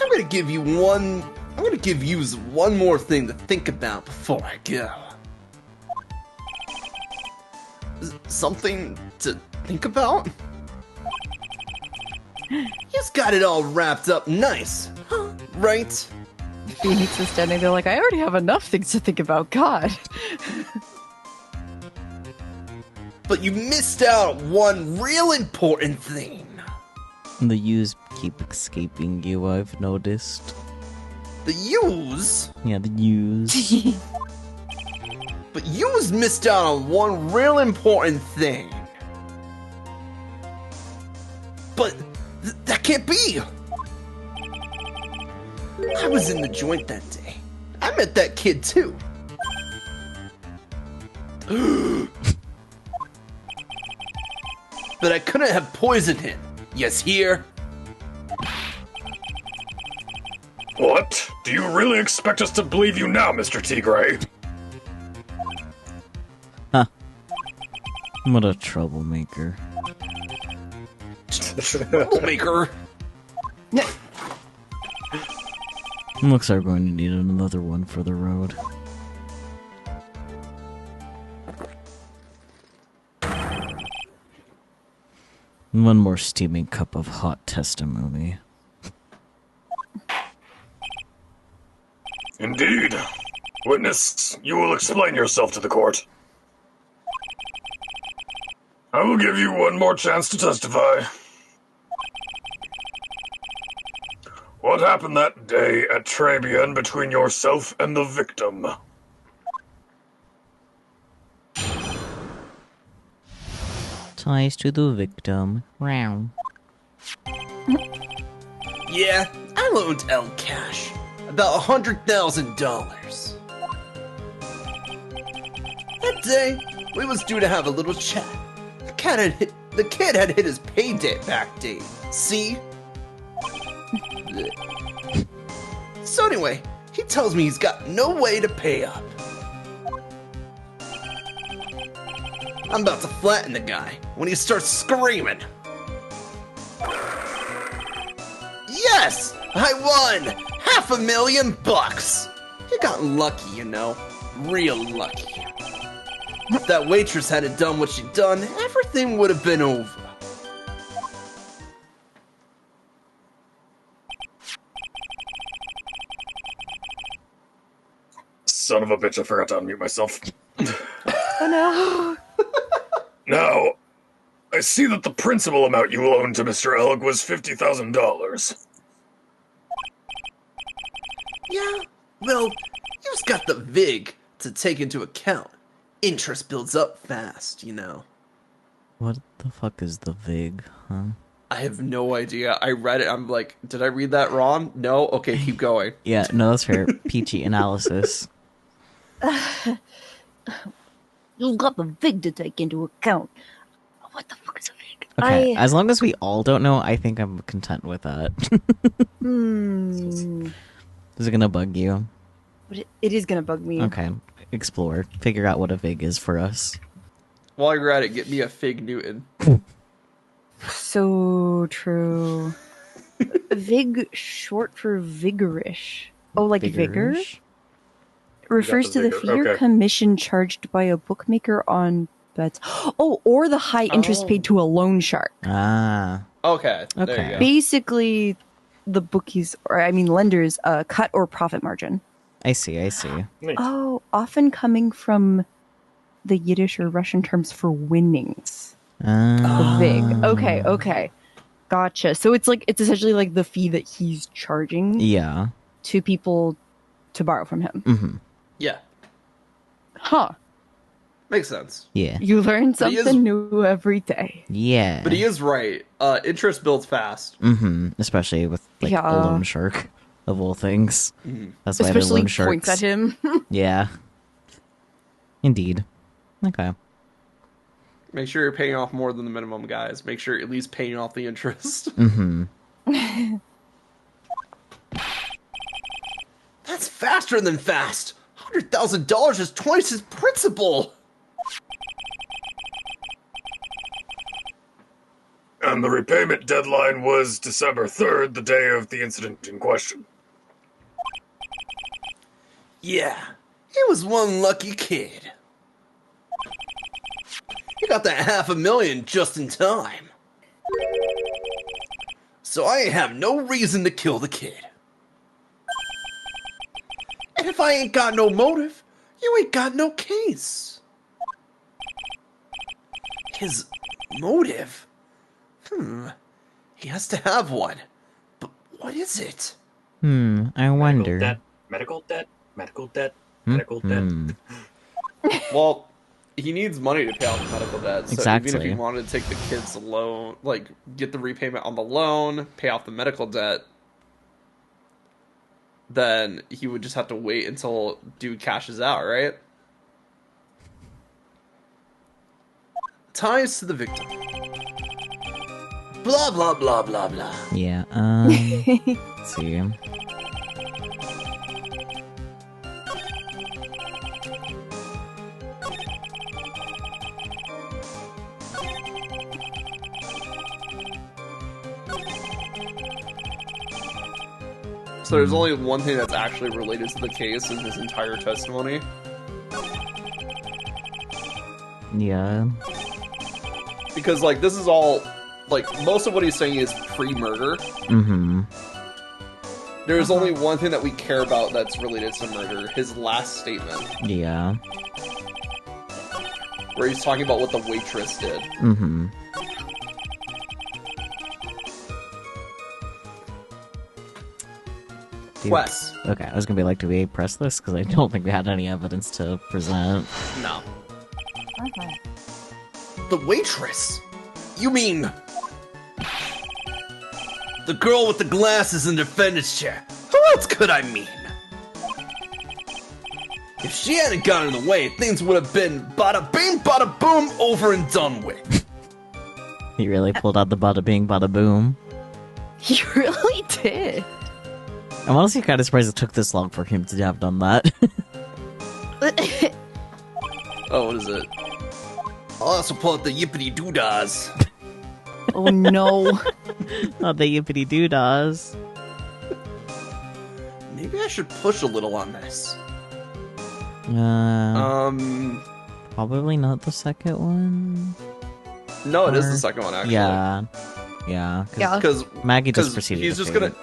I'm gonna give you one more thing to think about before I go. Something to think about? You've got it all wrapped up nice, huh? Right? Phoenix is standing there like, I already have enough things to think about. God. But you missed out on one real important thing. The U's keep escaping you, I've noticed. The U's? Yeah, the U's. But U's missed out on one real important thing. But that can't be. I was in the joint that day. I met that kid too. But I couldn't have poisoned him. Yes, here. What? Do you really expect us to believe you now, Mr. Tigre? Huh. What a troublemaker. Troublemaker. Looks like we're going to need another one for the road. One more steaming cup of hot testimony. Indeed. Witness, you will explain yourself to the court. I will give you one more chance to testify. What happened that day at Trabian between yourself and the victim? Ties to the victim. Round. Yeah, I loaned El cash. About $100,000. That day, we was due to have a little chat. The kid had hit his payday back date. See? So anyway, he tells me he's got no way to pay up. I'm about to flatten the guy when he starts screaming. Yes! I won! $500,000! You got lucky, you know. Real lucky. If that waitress hadn't done what she'd done, everything would have been over. Son of a bitch, I forgot to unmute myself. Oh no. Now, I see that the principal amount you loaned to Mr. Elg was $50,000. Yeah, well, you've got the VIG, to take into account. Interest builds up fast, you know. What the fuck is the VIG, huh? I have no idea. I read it. I'm like, did I read that wrong? No? Okay, keep going. Yeah, no, that's fair. Peachy analysis. You've got the VIG to take into account. What the fuck is a VIG? Okay, as long as we all don't know, I think I'm content with that. Is it gonna bug you? But it is gonna bug me. Okay, explore. Figure out what a VIG is for us. While you're at it, get me a Fig Newton. So true. Vig, short for vigorish. Oh, like vigor? Vigorish? Refers the to the vigor, fee or okay. commission charged by a bookmaker on bets. Oh, or the high interest paid to a loan shark. Ah, Okay, there Okay. you go. Basically, the bookies, or I mean lenders, cut or profit margin. I see. Neat. Oh, often coming from the Yiddish or Russian terms for winnings. Ah. Vig. Okay. Gotcha. So it's essentially like the fee that he's charging Yeah. to people to borrow from him. Mm-hmm. Yeah, Huh. makes sense. Yeah. You learn But he is- something new every day. Yeah. But he is right. Interest builds fast. Mm-hmm. Especially with like Yeah. a loan shark of all things. That's why they're Especially loan sharks. points at him. Yeah. Indeed. Okay. Make sure you're paying off more than the minimum, guys. Make sure you're at least paying off the interest. Mm-hmm. That's faster than fast. $100,000 is twice his principal. And the repayment deadline was December 3rd, the day of the incident in question. Yeah, he was one lucky kid. He got that $500,000 just in time. So I have no reason to kill the kid. And if I ain't got no motive, you ain't got no case. His motive? He has to have one. But what is it? I wonder. Medical debt, medical debt, medical debt. Well, he needs money to pay off the medical debt. So even Exactly. if he wanted to take the kid's loan, like get the repayment on the loan, pay off the medical debt, then he would just have to wait until dude cashes out, right? Ties to the victim. Blah blah blah blah blah. Yeah. Let's see. So there's only one thing that's actually related to the case in his entire testimony. Yeah. Because, like, this is all, like, most of what he's saying is pre-murder. Mm-hmm. There's only one thing that we care about that's related to murder. His last statement, Yeah. where he's talking about what the waitress did. Mm-hmm. Dude. Wes. Okay, I was gonna be like, do we press this? Because I don't think we had any evidence to present. No. The waitress? You mean... the girl with the glasses in the defendant's chair. Who else could I mean? If she hadn't gotten in the way, things would have been bada bing, bada boom, over and done with. He really pulled out the bada bing, bada boom. He really did. I'm honestly kind of surprised it took this long for him to have done that. Oh, what is it? I'll also pull out the yippity doodads. Oh no. Not the yippity doodads. Maybe I should push a little on this. Probably not the second one. No, it is Or- the second one, actually. Yeah. Yeah. Yeah. Because Maggie just proceeded. he's to just fade. gonna...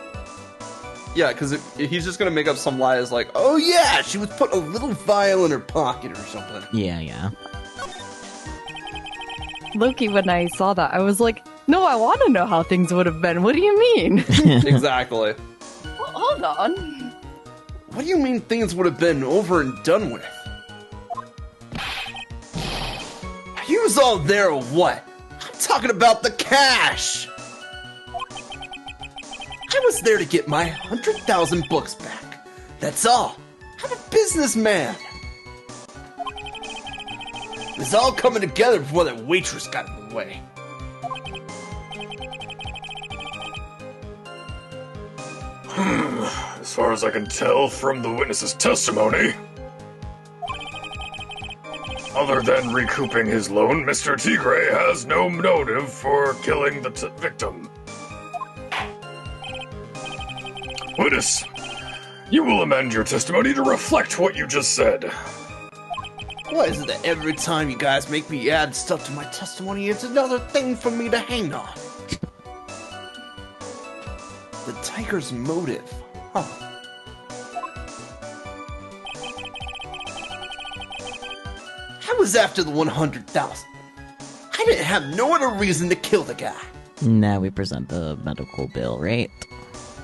Yeah, because he's just gonna make up some lies like, oh yeah, she was putting a little vial in her pocket or something. Yeah, yeah. Loki, when I saw that, I was like, no, I want to know how things would have been. What do you mean? Exactly. Hold on. What do you mean things would have been over and done with? You was all there or what? I'm talking about the cash! I was there to get my 100,000 books back. That's all. I'm a businessman. It was all coming together before that waitress got in the way. As far as I can tell from the witness's testimony, other than recouping his loan, Mr. Tigre has no motive for killing the victim. Witness, you will amend your testimony to reflect what you just said. Why is it that every time you guys make me add stuff to my testimony, it's another thing for me to hang on? The tiger's motive, huh? I was after the 100,000. I didn't have no other reason to kill the guy. Now we present the medical bill, right?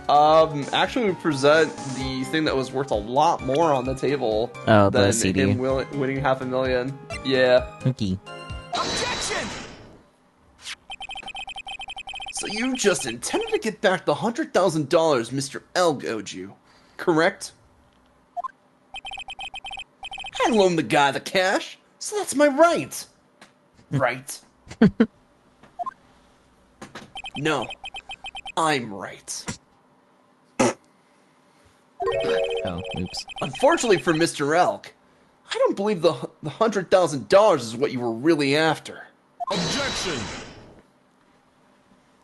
Actually, we present the thing that was worth a lot more on the table Oh, the than CD. him winning $500,000. Yeah. Okay. Objection! So you just intended to get back the $100,000 Mr. Elg owed you, correct? I loaned the guy the cash, so that's my right. Right? No, I'm right. Oh, oops. Unfortunately for Mr. Elk, I don't believe the $100,000 is what you were really after. Objection!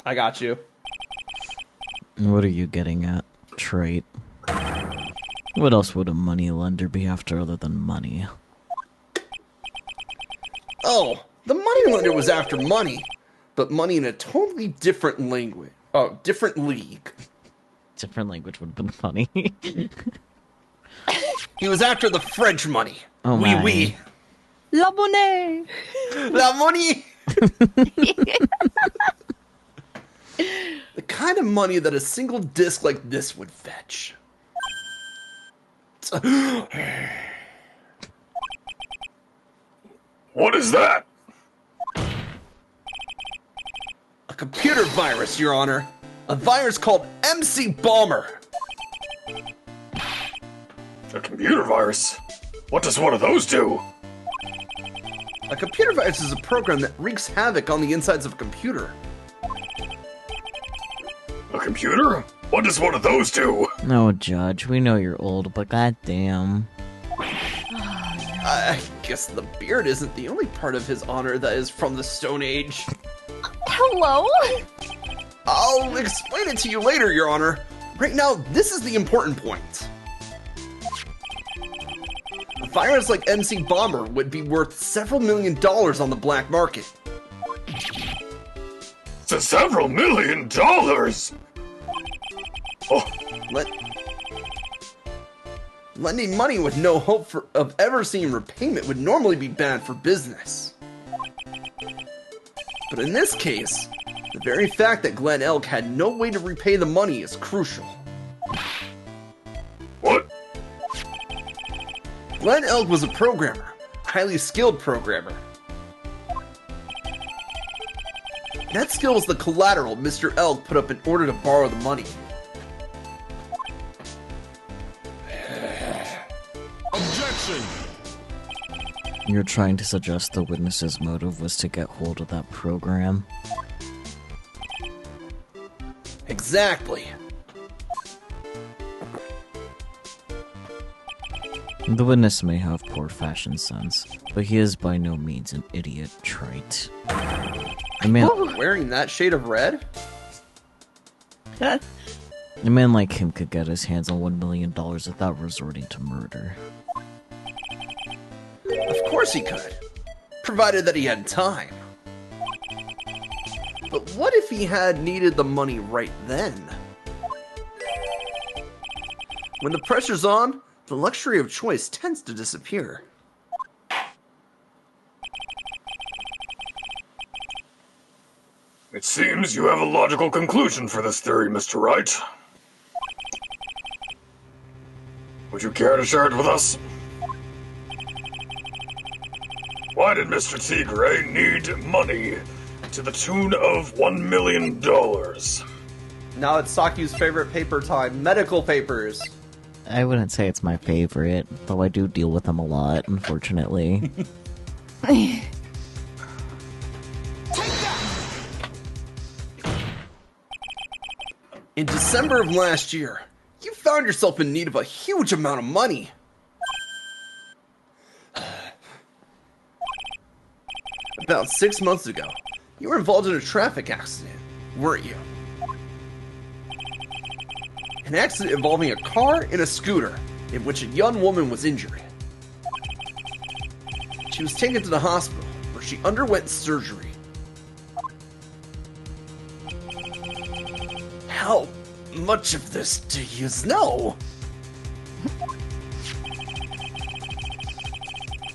I got you. What are you getting at, Trait? What else would a money lender be after other than money? Oh, the money lender was after money, but money in a totally different language. Oh, different league. Different language would have been funny. He was after the French money. Oh Oui, my. oui. La monnaie! La money! The kind of money that a single disc like this would fetch. What is that? A computer virus, Your Honor. A virus called MC Bomber. A computer virus? What does one of those do? A computer virus is a program that wreaks havoc on the insides of a computer. A computer? What does one of those do? No, Judge, we know you're old, but goddamn. I guess the beard isn't the only part of his honor that is from the Stone Age. Hello? I'll explain it to you later, Your Honor. Right now, this is the important point. A virus like MC Bomber would be worth several $1 million on the black market. To several $1 million! Oh, Lending money with no hope of ever seeing repayment would normally be bad for business. But in this case, the very fact that Glenn Elk had no way to repay the money is crucial. what? Glenn Elk was a programmer, a highly skilled programmer. That skill was the collateral Mr. Elk put up in order to borrow the money. Objection! You're trying to suggest the witness's motive was to get hold of that program? Exactly. The witness may have poor fashion sense, but he is by no means an idiot, Trait. A man Wearing that shade of red? A man like him could get his hands on $1 million without resorting to murder. Of course he could. Provided that he had time. But what if he had needed the money right then? When the pressure's on, the luxury of choice tends to disappear. It seems you have a logical conclusion for this theory, Mr. Wright. Would you care to share it with us? Why and Mr. Tigre need money to the tune of $1 million. Now it's Saku's favorite paper time, medical papers. I wouldn't say it's my favorite, though I do deal with them a lot, unfortunately. In December of last year, you found yourself in need of a huge amount of money. About 6 months ago, you were involved in a traffic accident, weren't you? An accident involving a car and a scooter, in which a young woman was injured. She was taken to the hospital, where she underwent surgery. How much of this do you know?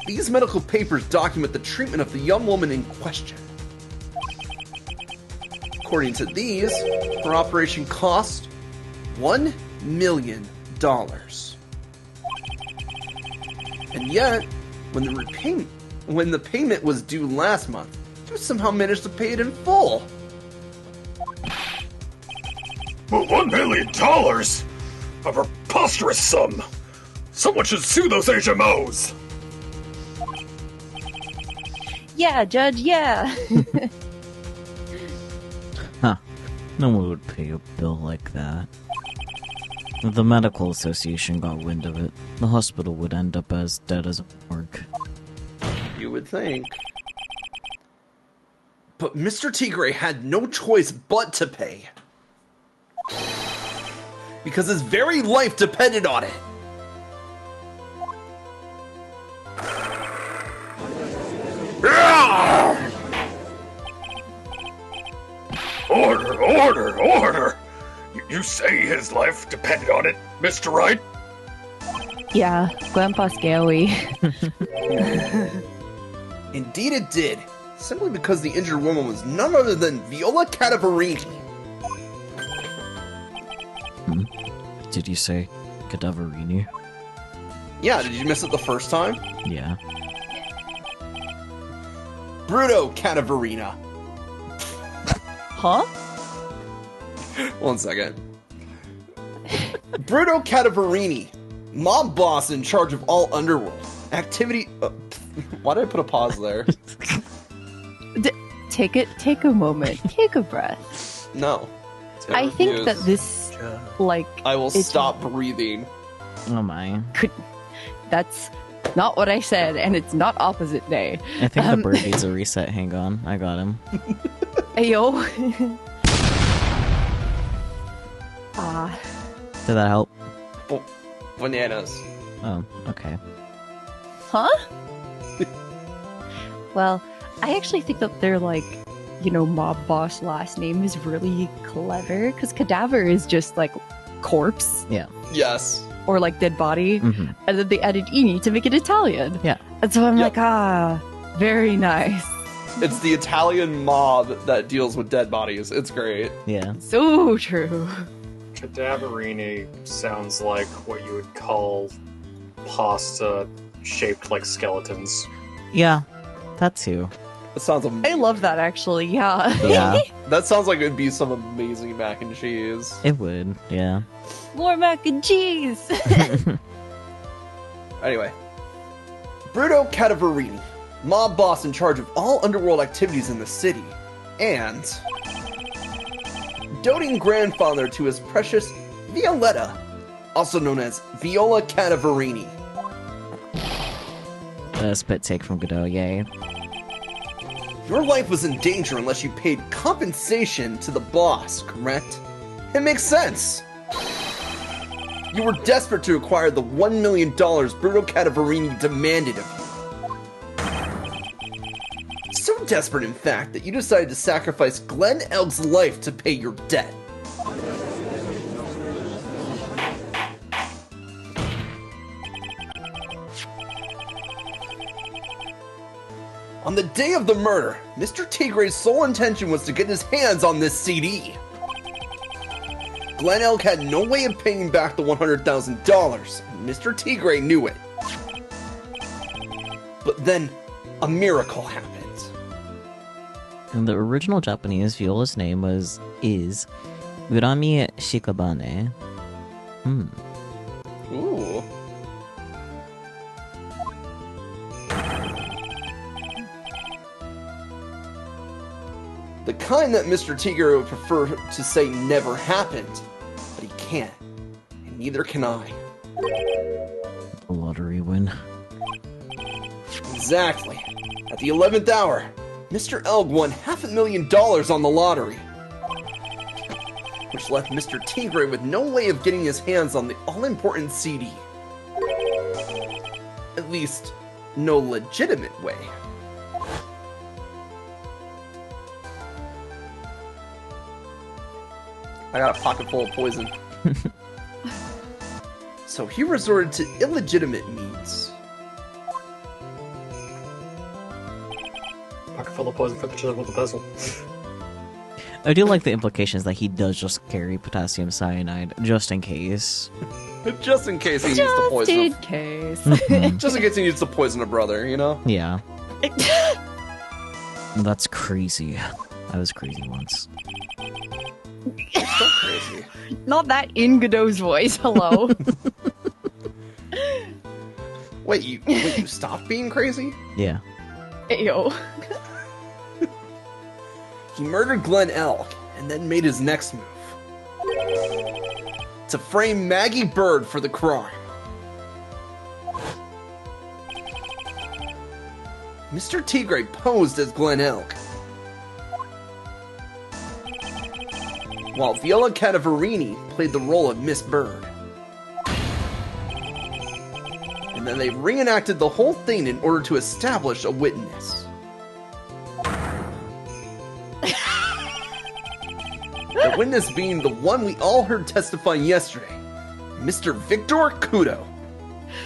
These medical papers document the treatment of the young woman in question. According to these, her operation cost $1 million. And yet, when the payment was due last month, you somehow managed to pay it in full. But $1 million? A preposterous sum! Someone should sue those HMOs! Yeah, Judge, yeah. Huh. No one would pay a bill like that. If the medical association got wind of it, the hospital would end up as dead as a morgue. You would think. But Mr. Tigre had no choice but to pay. Because his very life depended on it. Order! You say his life depended on it, Mr. Wright? Yeah, Grandpa Scary. Indeed it did. Simply because the injured woman was none other than Viola Cadaverini. Did you say Cadaverini? Yeah, did you miss it the first time? Yeah. Bruto Cadaverina. Huh? 1 second. Bruto Cadaverini, mob boss in charge of all underworld activity. Why did I put a pause there? Take a moment. Take a breath. No. I think that this, like... I will stop breathing. Oh my. That's not what I said, and it's not opposite day. I think the bird needs a reset. Hang on. I got him. Ayo. Did that help? Bananas. Oh, okay. Huh? Well, I actually think that their, like, mob boss last name is really clever, because cadaver is just, like, corpse. Yeah. Yes. Or, like, dead body. Mm-hmm. And then they added Ini to make it Italian. Yeah. And so I'm Yep. like, very nice. It's the Italian mob that deals with dead bodies. It's great. Yeah. So true. Cadaverini sounds like what you would call pasta shaped like skeletons. Yeah. That too. That sounds amazing. I love that, actually, yeah. Yeah. That sounds like it would be some amazing mac and cheese. It would. Yeah. More mac and cheese! Anyway. Bruto Cadaverini, mob boss in charge of all underworld activities in the city, and doting grandfather to his precious Violetta, also known as Viola Cadaverini. Spit take from Godot, yay. Your life was in danger unless you paid compensation to the boss, correct? It makes sense. You were desperate to acquire the $1 million Bruto Cadaverini demanded of you. So desperate, in fact, that you decided to sacrifice Glenn Elg's life to pay your debt. On the day of the murder, Mr. Tigre's sole intention was to get his hands on this CD. Glenn Elk had no way of paying back the $100,000, and Mr. Tigre knew it. But then, a miracle happened. And the original Japanese Viola's name is Urami Shikabane. Ooh. The kind that Mr. Tigre would prefer to say never happened, but he can't, and neither can I. The lottery win. Exactly. At the 11th hour, Mr. Elg won $500,000 on the lottery, which left Mr. Tigre with no way of getting his hands on the all-important CD. At least, no legitimate way. I got a pocket full of poison. So he resorted to illegitimate means. Pocket full of poison for the children with the puzzle. I do like the implications that he does just carry potassium cyanide, just in case. Just in case he needs to poison in him. case. Just in case he needs to poison a brother, you know? Yeah. That's crazy. I was crazy once. It's so crazy. Not that in Godot's voice. Hello. Wait, you stopped being crazy? Yeah. Ayo. He murdered Glenn Elk, and then made his next move. To frame Maggie Bird for the crime. Mr. Tigre posed as Glenn Elk, while Viola Cadavarini played the role of Miss Bird. And then they reenacted the whole thing in order to establish a witness. The witness being the one we all heard testifying yesterday, Mr. Victor Kudo.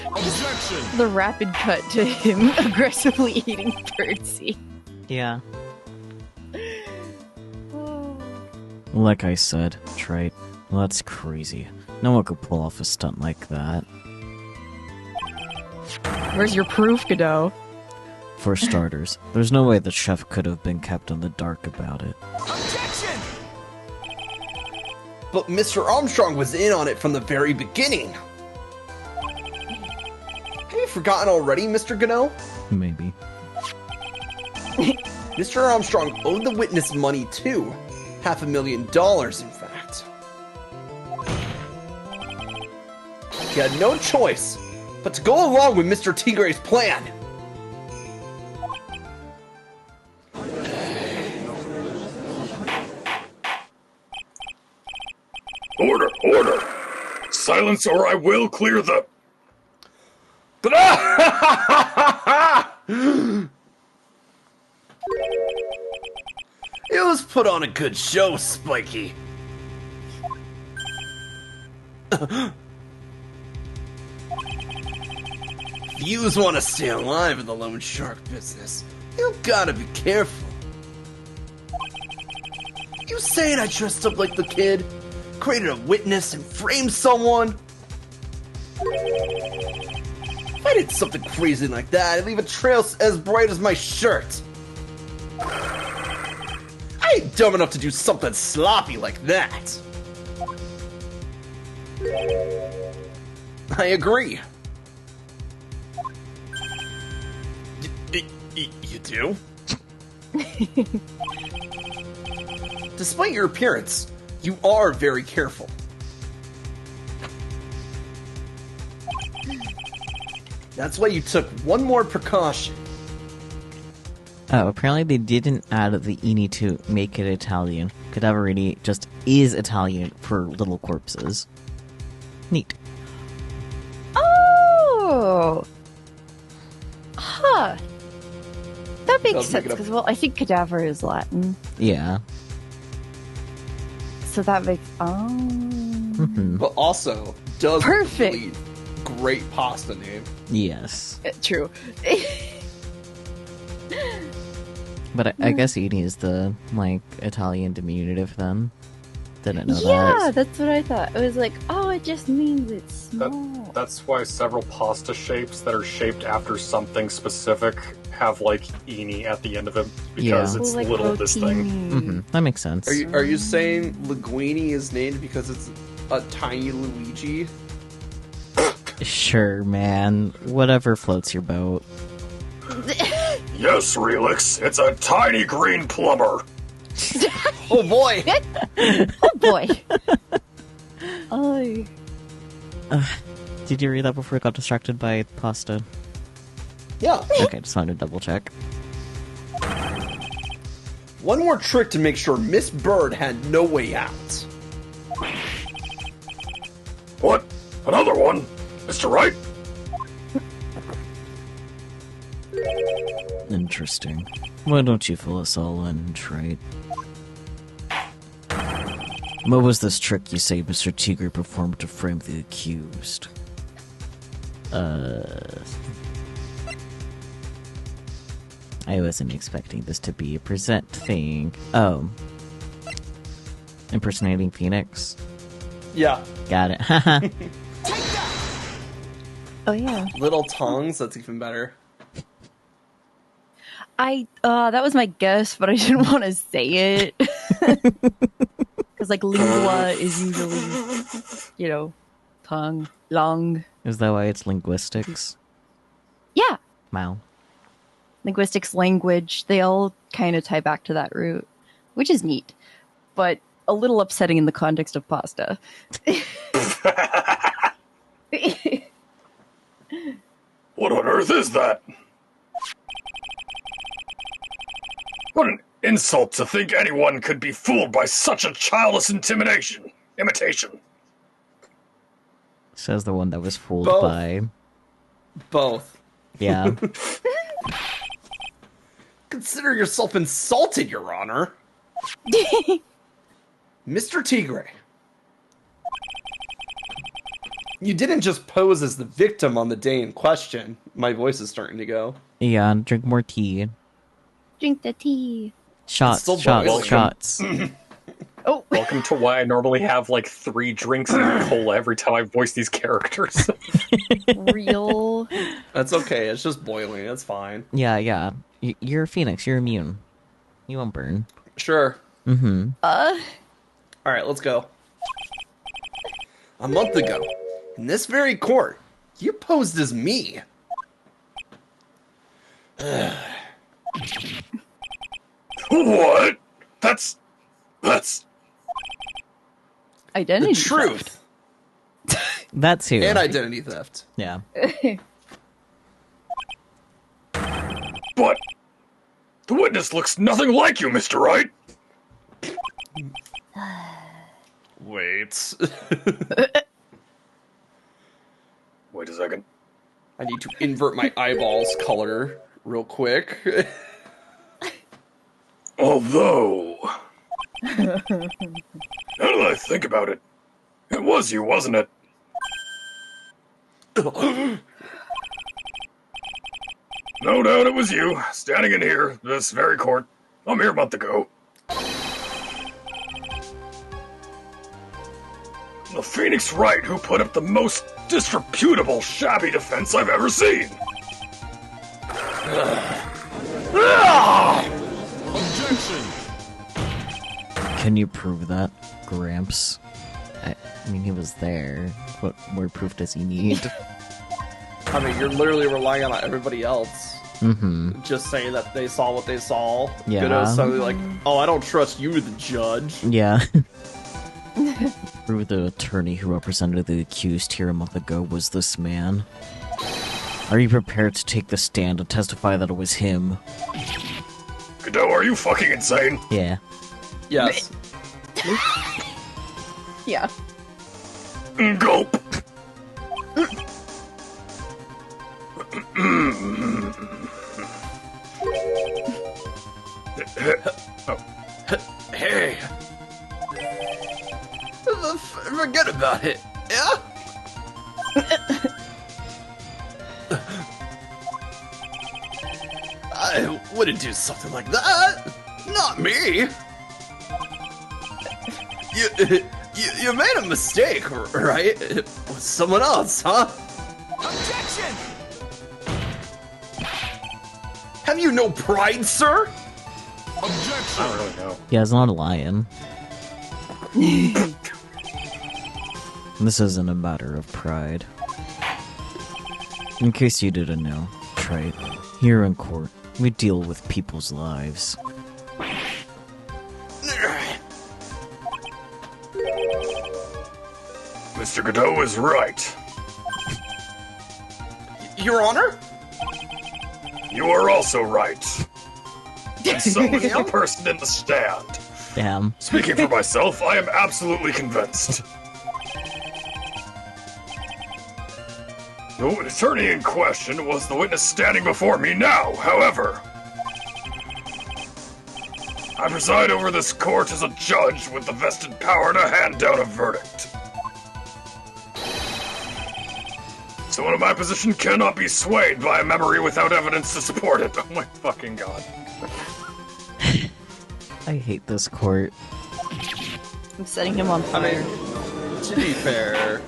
Objection! The rapid cut to him aggressively eating birdseed. Yeah. Like I said, Trite, well, that's crazy. No one could pull off a stunt like that. Where's your proof, Godot? For starters, there's no way the chef could have been kept in the dark about it. Objection! But Mr. Armstrong was in on it from the very beginning. Have you forgotten already, Mr. Gano? Maybe. Mr. Armstrong owed the witness money too. $500,000, in fact. He had no choice but to go along with Mr. Tigre's plan. Order, order! Silence or I will clear the... It was put on a good show, Spiky. If yous want to stay alive in the loan shark business, you gotta be careful. You saying I dressed up like the kid, created a witness, and framed someone? If I did something crazy like that, I'd leave a trail as bright as my shirt. I ain't dumb enough to do something sloppy like that. I agree. You do? Despite your appearance, you are very careful. That's why you took one more precaution. Oh, apparently they didn't add the "ini" to make it Italian. Cadaverini just is Italian for little corpses. Neat. Oh! Huh. That makes Does make sense, it up. because, well, I think cadaver is Latin. Yeah. So that makes... Oh... But also, does Perfect. really great pasta name. Yes. True. But I guess "ini" is the, like, Italian diminutive then. Didn't know Yeah, that. that's what I thought. It was like, oh, it just means it's small. That's why several pasta shapes that are shaped after something specific have like "ini" at the end of it because Yeah. it's Like little this thing. Mm-hmm. That makes sense. Are you saying Linguini is named because it's a tiny Luigi? Sure, man. Whatever floats your boat. Yes, Relix, it's a tiny green plumber. Oh boy! Oh boy. Oh. Did you read that before I got distracted by pasta? Yeah. Okay, just wanted to double check. One more trick to make sure Miss Bird had no way out. What? Another one? Mr. Wright? Interesting. Why don't you fill us all in, Trite? What was this trick you say Mr. Tigre performed to frame the accused? I wasn't expecting this to be a present thing. Oh. Impersonating Phoenix? Yeah. Got it. Haha. Oh yeah. Little tongues, that's even better. That was my guess, but I didn't want to say it. Because like lingua is usually, tongue, long. Is that why it's linguistics? Yeah. Wow. Linguistics, language, they all kind of tie back to that root, which is neat, but a little upsetting in the context of pasta. What on earth is that? What an insult to think anyone could be fooled by such a childless imitation. Says the one that was fooled Both. by... Both. Yeah. Consider yourself insulted, Your Honor. Mr. Tigre. You didn't just pose as the victim on the day in question. My voice is starting to go. Yeah, drink more tea. Drink the tea. Shots, still shots, boiling. shots. Oh, Welcome to why I normally have like 3 drinks and cola every time I voice these characters. real. That's okay. It's just boiling. That's fine. Yeah. You're a phoenix. You're immune. You won't burn. Sure. Mm-hmm. All right, let's go. A month ago, in this very court, you posed as me. What? That's... Identity The truth That too. and identity theft. Yeah. But... The witness looks nothing like you, Mr. Wright. Wait. Wait a second. I need to invert my eyeballs color real quick. Although... Now that I think about it, it was you, wasn't it? No doubt it was you, standing in here, this very court, a mere month ago. The Phoenix Wright who put up the most disreputable, shabby defense I've ever seen. Objection! Can you prove that, Gramps? I mean, he was there. What more proof does he need? I mean, you're literally relying on everybody else. Mm-hmm. Just saying that they saw what they saw. Yeah. You know, something like, oh, I don't trust you, the judge. Yeah. Prove the attorney who represented the accused here a month ago was this man. Are you prepared to take the stand and testify that it was him? Godot, are you fucking insane? Yeah. Yes. Yeah. Gulp. Hey. Forget about it. Yeah? I wouldn't do something like that. Not me. You made a mistake, right? It was someone else, huh? Objection! Have you no pride, sir? Objection! I don't really know. Yeah, it's not a lion. This isn't a matter of pride. In case you didn't know, Trite, here in court, we deal with people's lives. Mr. Godot is right. Your Honor? You are also right. And so is the person in the stand. Damn. Speaking for myself, I am absolutely convinced. The attorney in question was the witness standing before me now, however. I preside over this court as a judge with the vested power to hand down a verdict. Someone in my position cannot be swayed by a memory without evidence to support it. Oh my fucking god. I hate this court. I'm setting him on I fire. mean, to be fair,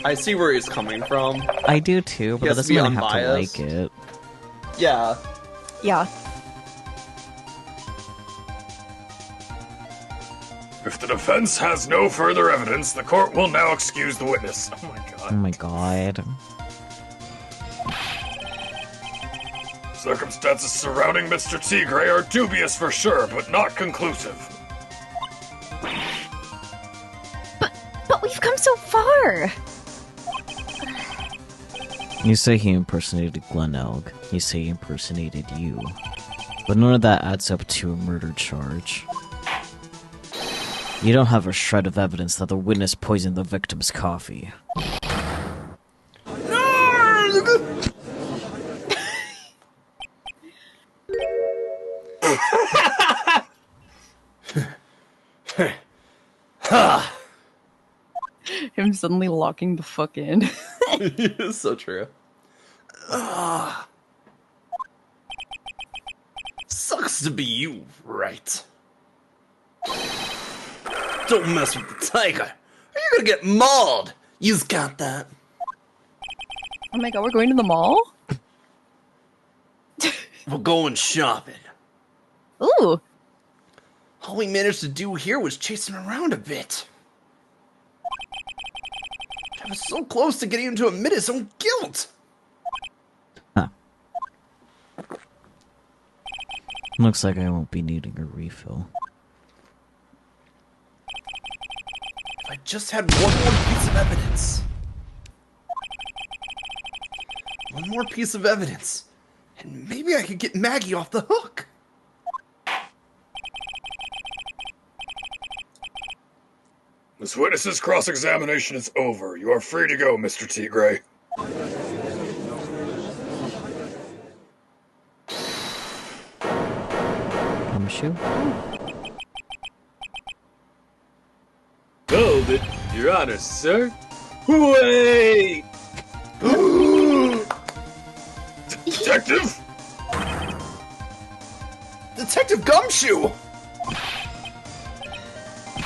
I see where he's coming from. I do too, but He that has to doesn't be mean I have to unbiased. like it. Yeah. Yeah. If the defense has no further evidence, the court will now excuse the witness. Oh my god. Oh my god. Circumstances surrounding Mr. Tigre are dubious for sure, but not conclusive. But we've come so far. You say he impersonated Glenelg. You say he impersonated you. But none of that adds up to a murder charge. You don't have a shred of evidence that the witness poisoned the victim's coffee. Him suddenly locking the fuck in. It's so true. Sucks to be you, right? Don't mess with the tiger, or you're gonna get mauled. You's got that. Oh my god, we're going to the mall? We're going shopping. Ooh. All we managed to do here was chase him around a bit. I was so close to getting him to admit his own guilt. Huh. Looks like I won't be needing a refill. If I just had one more piece of evidence. One more piece of evidence. And maybe I could get Maggie off the hook. This witness's cross-examination is over. You are free to go, Mr. Tigre. Gumshoe? Hold it, Your Honor, sir. Wait! Detective? Detective Gumshoe!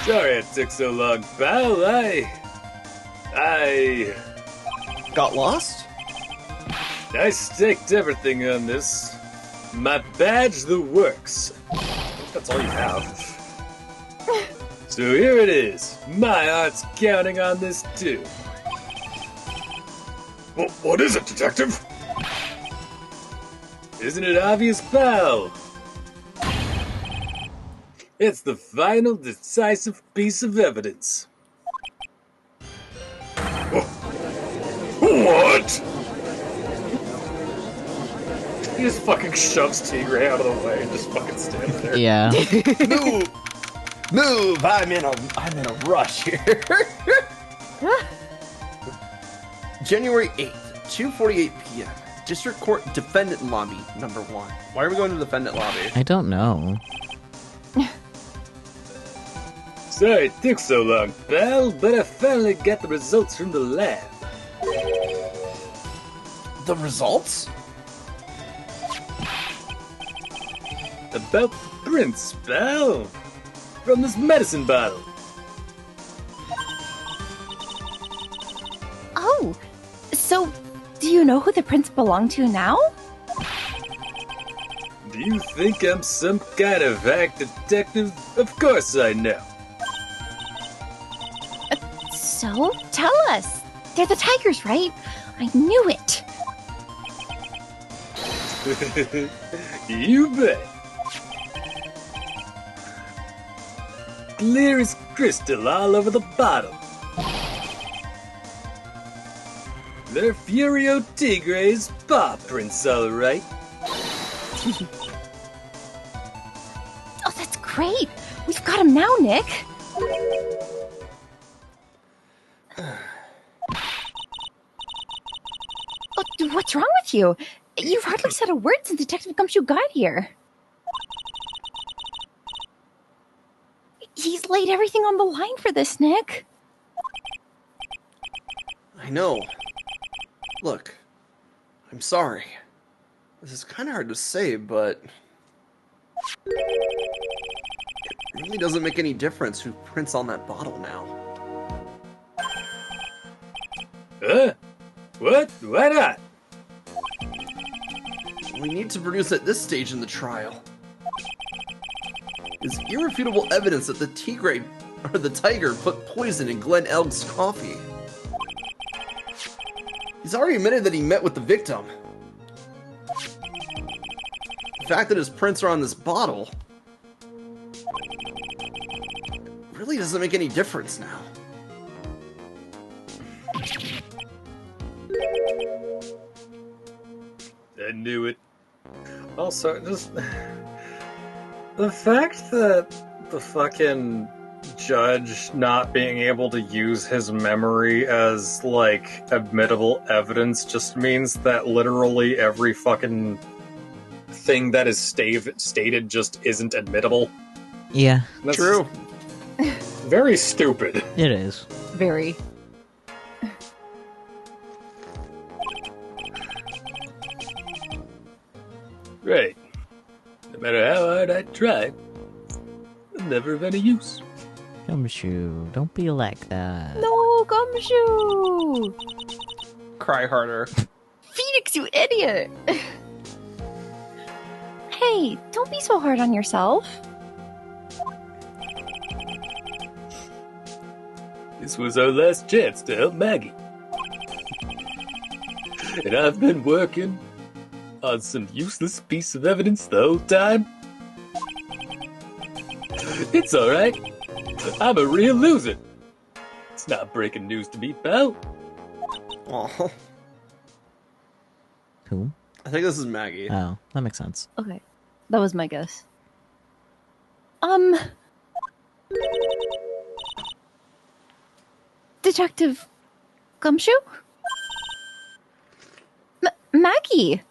Sorry it took so long, pal. I Got lost? staked everything on this. My badge, the works. I think that's all you have. So here it is. My heart's counting on this too. What is it, Detective? Isn't it obvious, pal? It's the final decisive piece of evidence. What? He just fucking shoves Tigre out of the way and just fucking stands there. Yeah. Move! I'm in a rush here. January 8th, 2:48 p.m. District Court Defendant Lobby, number 1. Why are we going to the Defendant Lobby? I don't know. Sorry it took so long, pal, but I finally got the results from the lab. The results? About the prints, pal. from this medicine bottle. Oh, so do you know who the prince belonged to now? Do you think I'm some kind of hack detective? Of course I know. So tell us. They're the tigers, right? I knew it. You bet. Clear as crystal all over the bottle. They're Furio Tigre's paw prints, all right. Oh, that's great. We've got him now, Nick. Oh, what's wrong with you? You've hardly said a word since Detective Gumshoe got here. He's laid everything on the line for this, Nick. I know. Look, I'm sorry. This is kind of hard to say, but it really doesn't make any difference who prints on that bottle now. Huh? What? Why not? We need to produce at this stage in the trial is irrefutable evidence that the tiger put poison in Glenn Elg's coffee. He's already admitted that he met with the victim. The fact that his prints are on this bottle really doesn't make any difference now. I knew it. Also, just the fact that the fucking judge not being able to use his memory as, like, admittable evidence just means that literally every fucking thing that is stated just isn't admittable. Yeah, That's True. very stupid. it is. Very. Right. No matter how hard I try, I'm never of any use. Gumshoe, don't be like that. No, Gumshoe! Cry harder. Phoenix, you idiot! Hey, don't be so hard on yourself. This was our last chance to help Maggie. And I've been working on some useless piece of evidence the whole time. It's alright. I'm a real loser. It's not breaking news to me, pal. Aw. Who? I think this is Maggie. Oh, that makes sense. Okay, that was my guess. Detective Gumshoe? Maggie!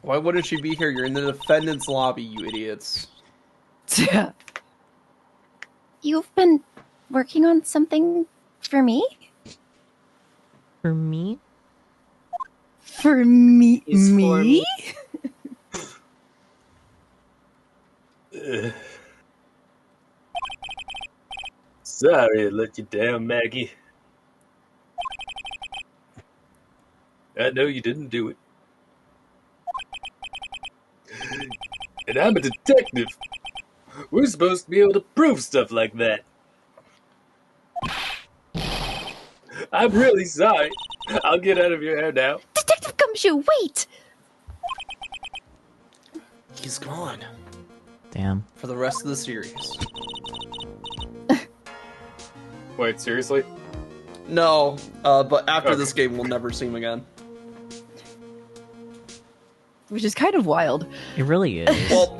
Why wouldn't she be here? You're in the defendant's lobby, you idiots. You've been working on something for me? For me? For me? It's for me? Sorry I let you down, Maggie. I know you didn't do it. And I'm a detective. We're supposed to be able to prove stuff like that. I'm really sorry. I'll get out of your hair now. Detective Gumshoe, wait! He's gone Damn. for the rest of the series. Wait, seriously? No, but after Okay. this game, we'll never see him again. Which is kind of wild. It really is. Well,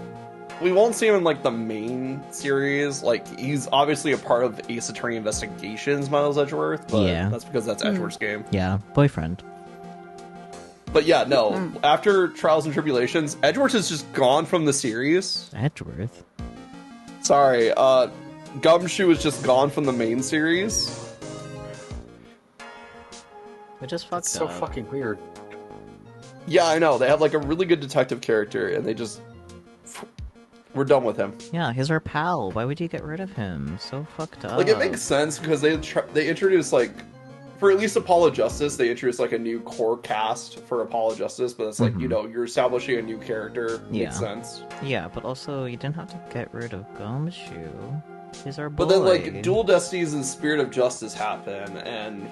we won't see him in, like, the main series. Like, he's obviously a part of Ace Attorney Investigations, Miles Edgeworth, but Yeah. that's because that's Edgeworth's game. Yeah, boyfriend. But yeah, no, after Trials and Tribulations, Edgeworth is just gone from the series. Edgeworth. Sorry, Gumshoe is just gone from the main series. Which is fucked That's so up. fucking weird. Yeah, I know. They have, like, a really good detective character, and they just We're done with him. Yeah, he's our pal. Why would you get rid of him? So fucked up. Like, it makes sense because they introduced, like, for at least Apollo Justice, they introduced, like, a new core cast for Apollo Justice, but it's like, you know, you're establishing a new character. Yeah. Makes sense. Yeah, but also, you didn't have to get rid of Gumshoe. He's our boy. But then, like, Dual Destinies and Spirit of Justice happen, and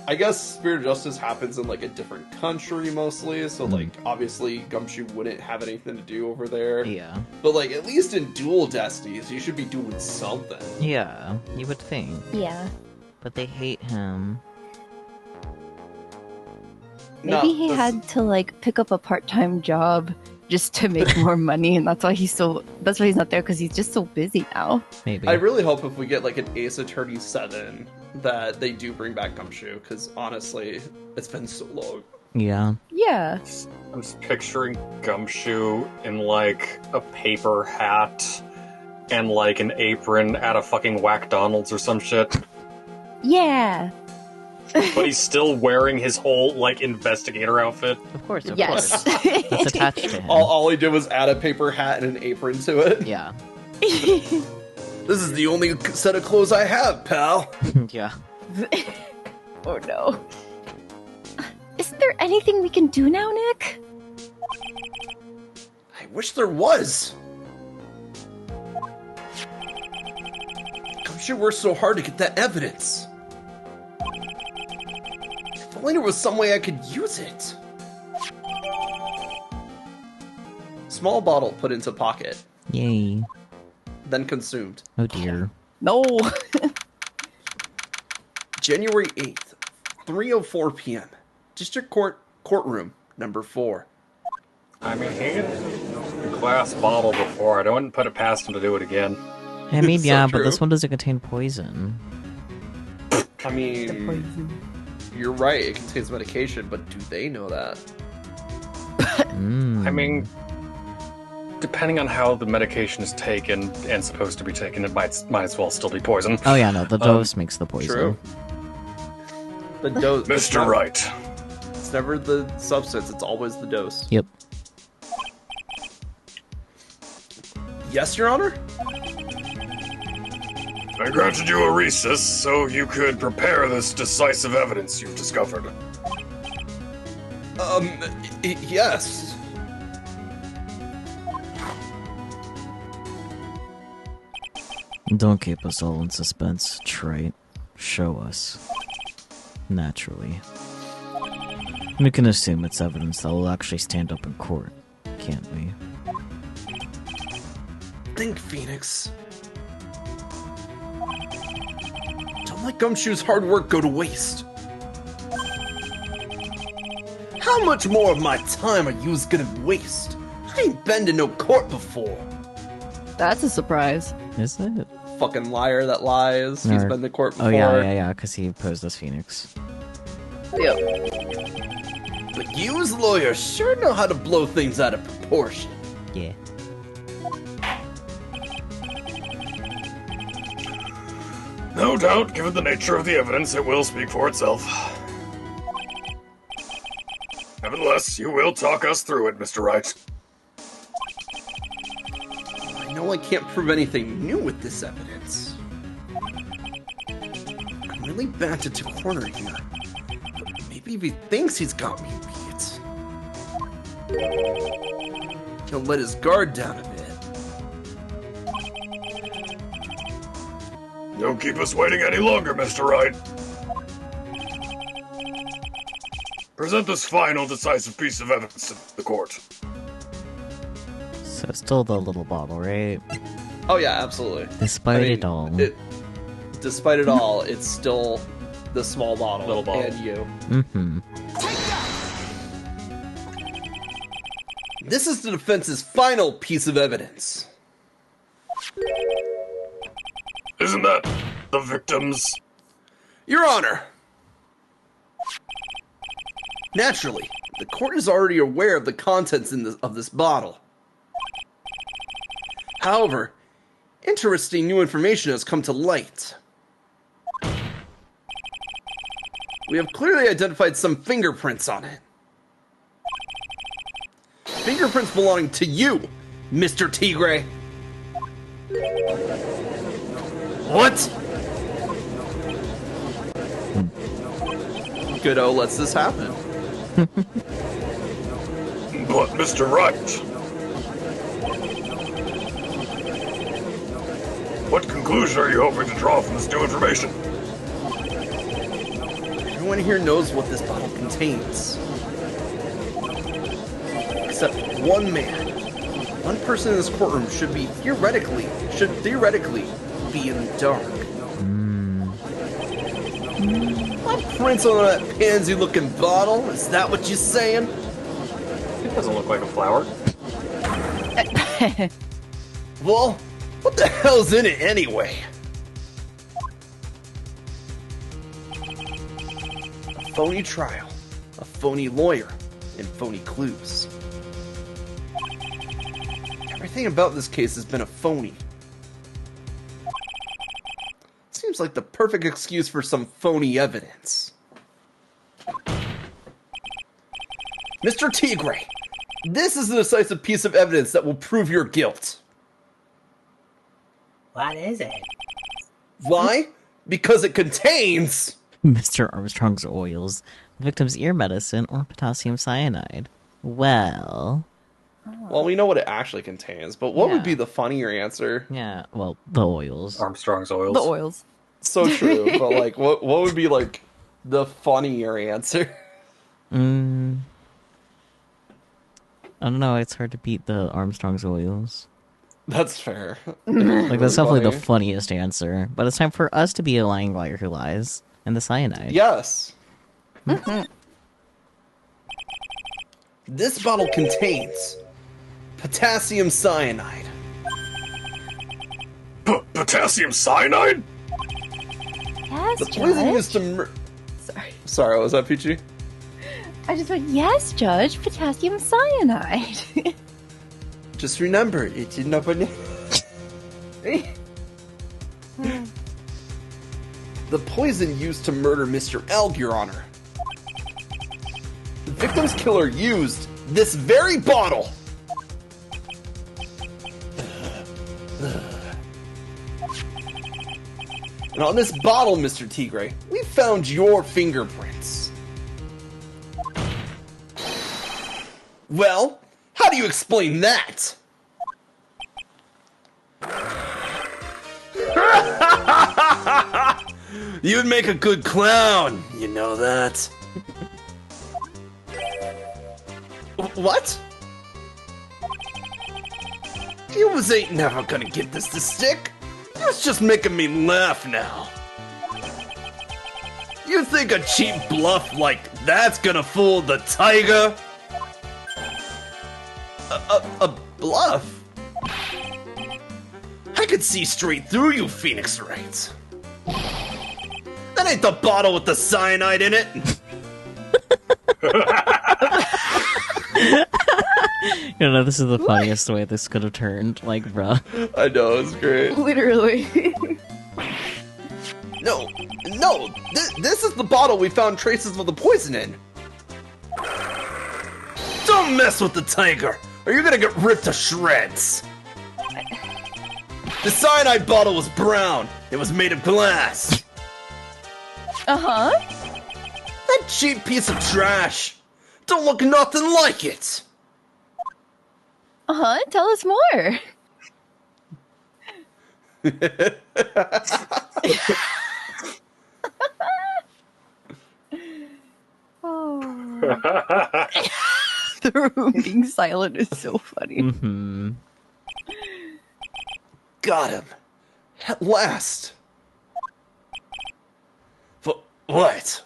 I guess Spirit of Justice happens in, like, a different country, mostly, so, like, obviously, Gumshoe wouldn't have anything to do over there. Yeah. But, like, at least in Dual Destinies, you should be doing something. Yeah, you would think. Yeah. But they hate him. Maybe he had to like pick up a part-time job just to make more money, and that's why he's not there, because he's just so busy now. Maybe. I really hope if we get like an Ace Attorney 7 that they do bring back Gumshoe, because honestly, it's been so long. Yeah. Yeah. I'm just picturing Gumshoe in like a paper hat and like an apron at a fucking Whack-Donald's or some shit. Yeah. But he's still wearing his whole like investigator outfit. Of course, of Yes. course. It's attached to him. All he did was add a paper hat and an apron to it. Yeah. This is the only set of clothes I have, pal. Yeah. Oh no. Isn't there anything we can do now, Nick? I wish there was. Gumshoe worked so hard to get that evidence. If only there was some way I could use it. Small bottle put into pocket, Yay. then consumed. Oh dear. No. January 8th, 3:04 p.m. District Court, courtroom number 4. I mean, he had a glass bottle before. I wouldn't put it past him to do it again. I mean, So yeah, but true. this one doesn't contain poison. I mean, you're right, it contains medication, but do they know that? Mm. I mean, depending on how the medication is taken and supposed to be taken, it might as well still be poison. Oh yeah, no, the dose makes the poison. True. The dose. Mr. Wright. It's never the substance, it's always the dose. Yep. Yes, Your Honor? I granted you a recess so you could prepare this decisive evidence you've discovered. Yes. Don't keep us all in suspense, Trite. Show us. Naturally. We can assume it's evidence that will actually stand up in court, can't we? Think, Phoenix. Don't let Gumshoe's hard work go to waste. How much more of my time are you gonna waste? I ain't been to no court before. That's a surprise. Is it? Fucking liar that lies. He's Or- been to court before. Oh yeah, because he posed as Phoenix. Yep. But you as lawyers sure know how to blow things out of proportion. Yeah. No doubt, given the nature of the evidence, it will speak for itself. Nevertheless, you will talk us through it, Mr. Wright. I know I can't prove anything new with this evidence. I'm really backed into a corner here. But maybe if he thinks he's got me beat, he'll let his guard down a bit. Don't keep us waiting any longer, Mr. Wright. Present this final decisive piece of evidence to the court. So still the little bottle, right? Oh yeah, absolutely. Despite I mean, it all. Despite it all, it's still the small bottle, Little bottle. and you. Mm-hmm. This is the defense's final piece of evidence. Isn't that the victim's? Your Honor! Naturally, the court is already aware of the contents of this bottle. However, interesting new information has come to light. We have clearly identified some fingerprints on it. Fingerprints belonging to you Mr. Tigre? What? Good-O lets this happen. But, Mr. Right, what conclusion are you hoping to draw from this new information? Everyone here knows what this bottle contains. Except one man. One person in this courtroom should theoretically be in the dark. My prints on that pansy-looking bottle? Is that what you're saying? It doesn't look like a flower. Well, what the hell's in it anyway? A phony trial, a phony lawyer, and phony clues. Everything about this case has been a phony. Seems like the perfect excuse for some phony evidence. Mr. Tigre, this is a decisive piece of evidence that will prove your guilt. What is it? Why? Because it contains... Mr. Armstrong's oils, the victim's ear medicine, or potassium cyanide. Well, Well, we know what it actually contains, but what would Yeah. be the funnier answer? yeah, well, the oils. Armstrong's oils. The oils. So true, but like, what would be like the funnier answer? I don't know, it's hard to beat the Armstrong's oils. That's fair. Like, that's definitely the funny. funniest answer. But it's time for us to be a lying liar who lies. And the cyanide. Yes. This bottle contains potassium cyanide. Potassium cyanide? Yes, The poison Judge. used to Sorry. Sorry, was that Peachy? I just went, yes, Judge, potassium cyanide. Just remember, it's in the banana. The poison used to murder Mr. Elg, Your Honor. The victim's killer used this very bottle. And on this bottle, Mr. Tigre, we found your fingerprints. Well, how do you explain that? You'd make a good clown, you know that. What? You ain't never gonna get this to stick. You was just making me laugh now. You think a cheap bluff like that's gonna fool the tiger? A bluff? I could see straight through you, Phoenix Wright. That ain't the bottle with the cyanide in it. You know, this is the funniest way this could have turned. Like, bruh. I know, it's great. Literally. No, this is the bottle we found traces of the poison in. Don't mess with the tiger, or you're gonna get ripped to shreds. The cyanide bottle was brown. It was made of glass. Uh-huh. That cheap piece of trash don't look nothing like it. Uh-huh. Tell us more. Oh. The room being silent is so funny. Mm-hmm. Got him. At last. What?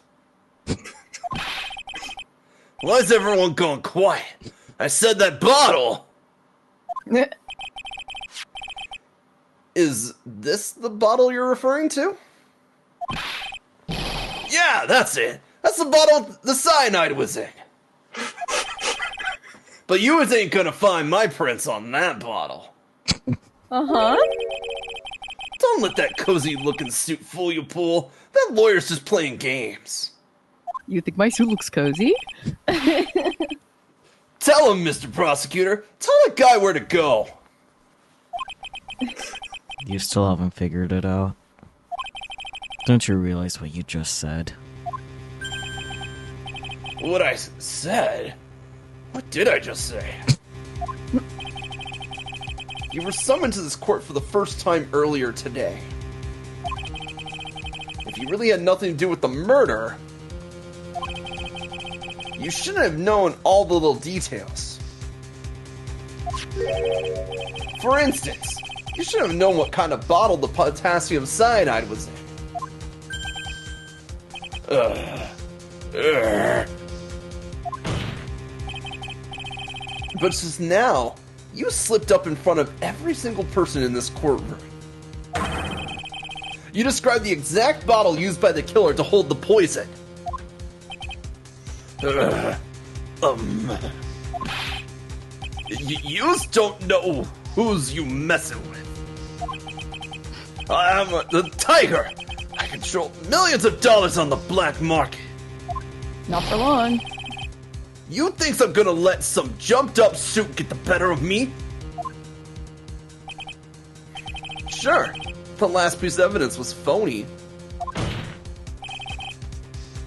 Why is everyone going quiet? I said that bottle! Is this the bottle you're referring to? Yeah, that's it. That's the bottle the cyanide was in. But you ain't gonna find my prints on that bottle. Uh-huh. Don't let that cozy-looking suit fool you, Pool. That lawyer's just playing games. You think my suit looks cozy? Tell him, Mr. Prosecutor. Tell that guy where to go. You still haven't figured it out. Don't you realize what you just said? What I said? What did I just say? You were summoned to this court for the first time earlier today. If you really had nothing to do with the murder, you shouldn't have known all the little details. For instance, you should have known what kind of bottle the potassium cyanide was in. But just now, you slipped up in front of every single person in this courtroom. You described the exact bottle used by the killer to hold the poison. Yous don't know who's you messing with. I am the Tiger. I control millions of dollars on the black market. Not for long. You think I'm gonna let some jumped up suit get the better of me? Sure, the last piece of evidence was phony.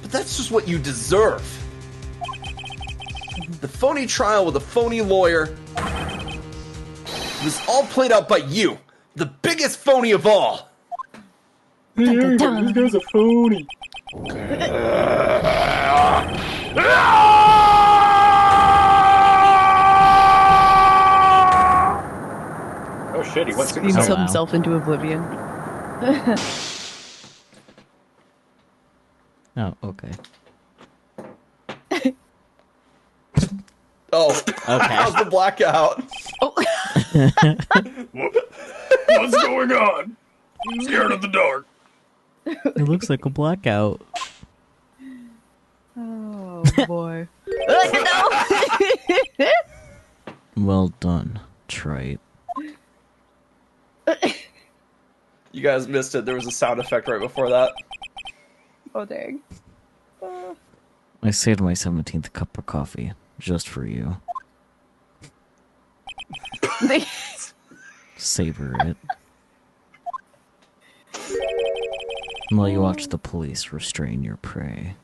But that's just what you deserve. The phony trial with a phony lawyer was all played out by you, the biggest phony of all. This guy's a phony. Oh shit, he went Screams Oh, wow. himself into oblivion. Oh, okay. Oh, Okay. how's the blackout? What's going on? I'm scared of the dark. It looks like a blackout. Oh boy. Well done, Trite. You guys missed it. There was a sound effect right before that. Oh dang. I saved my 17th cup of coffee just for you. Savor it. While you watch the police restrain your prey.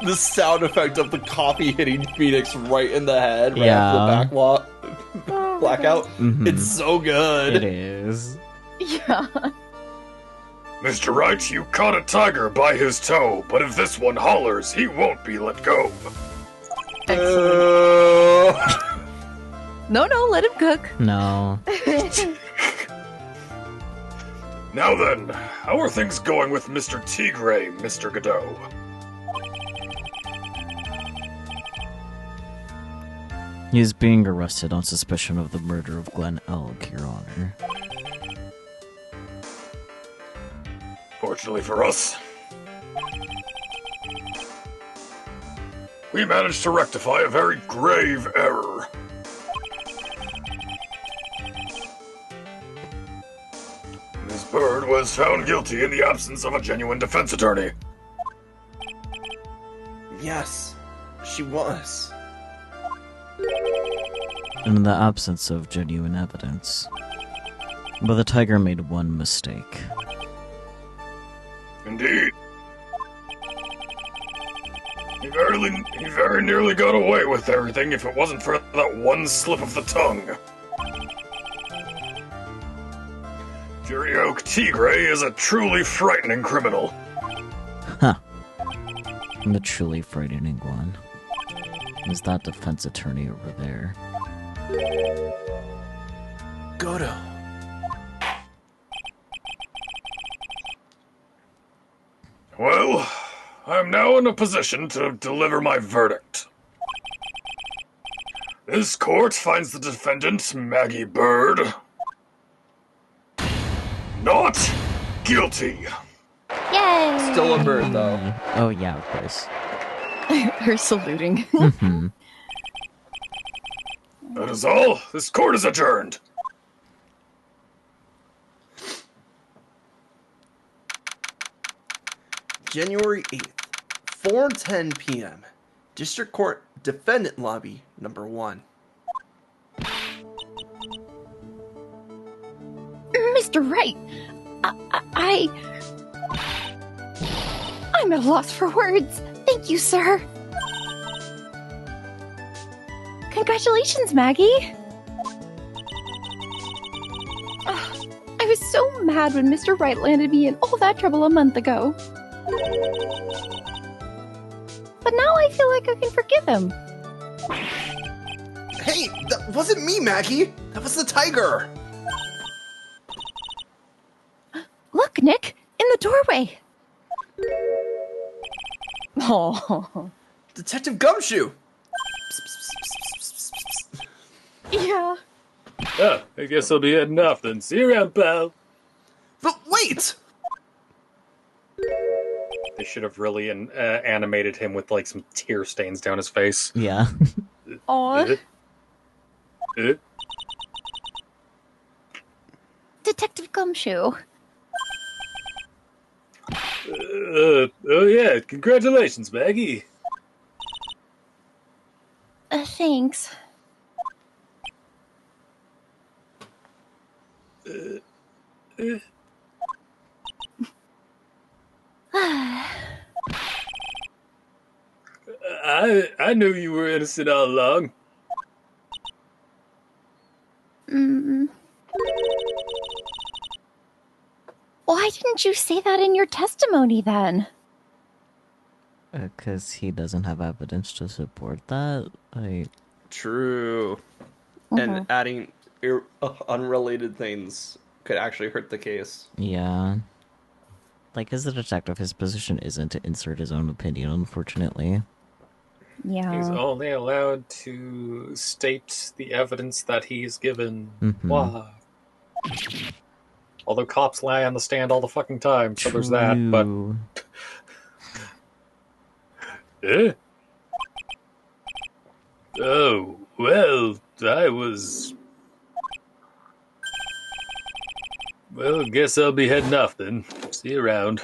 The sound effect of the coffee hitting Phoenix right in the head, right Yeah. after the blackout. Mhm. It's so good. It is. Yeah. Mr. Wright, you caught a tiger by his toe, but if this one hollers, he won't be let go. No, let him cook. No. Now then, how are things going with Mr. Tigray, Mr. Godot? He is being arrested on suspicion of the murder of Glenn Elk, Your Honor. Fortunately for us, we managed to rectify a very grave error. Ms. Bird was found guilty in the absence of a genuine defense attorney. Yes, she was. In the absence of genuine evidence. But the tiger made one mistake. Indeed. He very nearly got away with everything if it wasn't for that one slip of the tongue. Fury Oak Tigray is a truly frightening criminal. Huh. And the truly frightening one is that defense attorney over there. Goto. Well, I'm now in a position to deliver my verdict. This court finds the defendant, Maggie Bird, not guilty. Yay! Still a bird, though. Oh yeah, of course. Her saluting. Hmm. That is all. This court is adjourned. January 8th, 4:10 p.m. District Court Defendant Lobby number 1. Mr. Wright, I'm at a loss for words. Thank you, sir. Congratulations, Maggie. I was so mad when Mr. Wright landed me in all that trouble a month ago. But now I feel like I can forgive him. Hey, that wasn't me, Maggie. That was the tiger. Look, Nick, in the doorway. Oh. Detective Gumshoe. Yeah. Oh, I guess I'll be heading off then. See you around, pal. But wait! They should have really animated him with like some tear stains down his face. Yeah. Aw. Eh? Detective Gumshoe. Oh yeah, congratulations, Maggie. Thanks. I knew you were innocent all along. Why didn't you say that in your testimony then? Because he doesn't have evidence to support that. True. And adding unrelated things could actually hurt the case. Yeah. Like, as a detective, his position isn't to insert his own opinion, unfortunately. Yeah. He's only allowed to state the evidence that he's given. Wow. Although cops lie on the stand all the fucking time, so there's that. But Eh? Oh, well, Well, guess I'll be heading off then. See you around.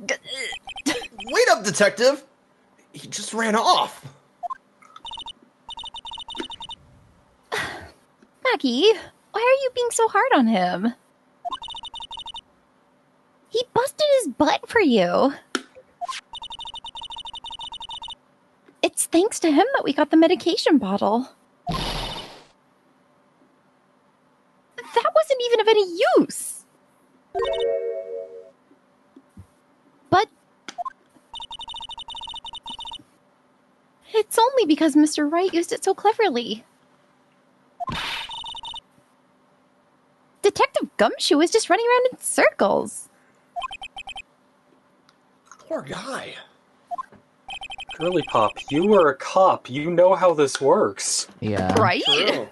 Wait up, detective! He just ran off. Maggie, why are you being so hard on him? He busted his butt for you. It's thanks to him that we got the medication bottle. That wasn't even of any use. But it's only because Mr. Wright used it so cleverly. Detective Gumshoe is just running around in circles. Poor guy. Girly Pop, you were a cop. You know how this works. Yeah. Right? True.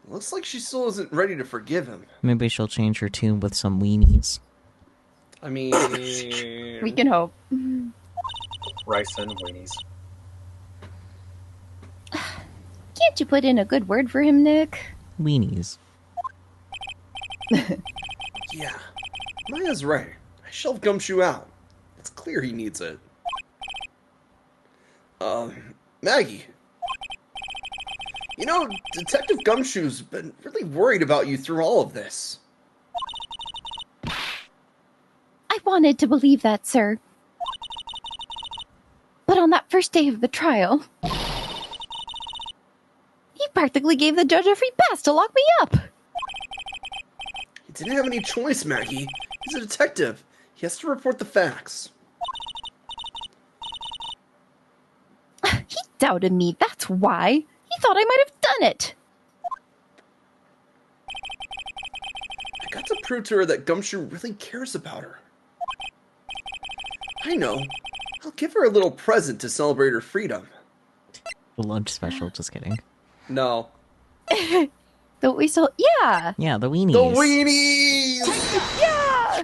Looks like she still isn't ready to forgive him. Maybe she'll change her tune with some weenies. I mean... We can hope. Rice and weenies. Can't you put in a good word for him, Nick? Weenies. Yeah. Maya's right. I shelved Gumshoe out. It's clear he needs it. Maggie. You know, Detective Gumshoe's been really worried about you through all of this. I wanted to believe that, sir. But on that first day of the trial, he practically gave the judge a free pass to lock me up. He didn't have any choice, Maggie. He's a detective. He has to report the facts. He doubted me, that's why. He thought I might have done it. I got to prove to her that Gumshoe really cares about her. I know. I'll give her a little present to celebrate her freedom. The lunch special, just kidding. No. Though we still, yeah. Yeah, the weenies. The weenies! Yeah!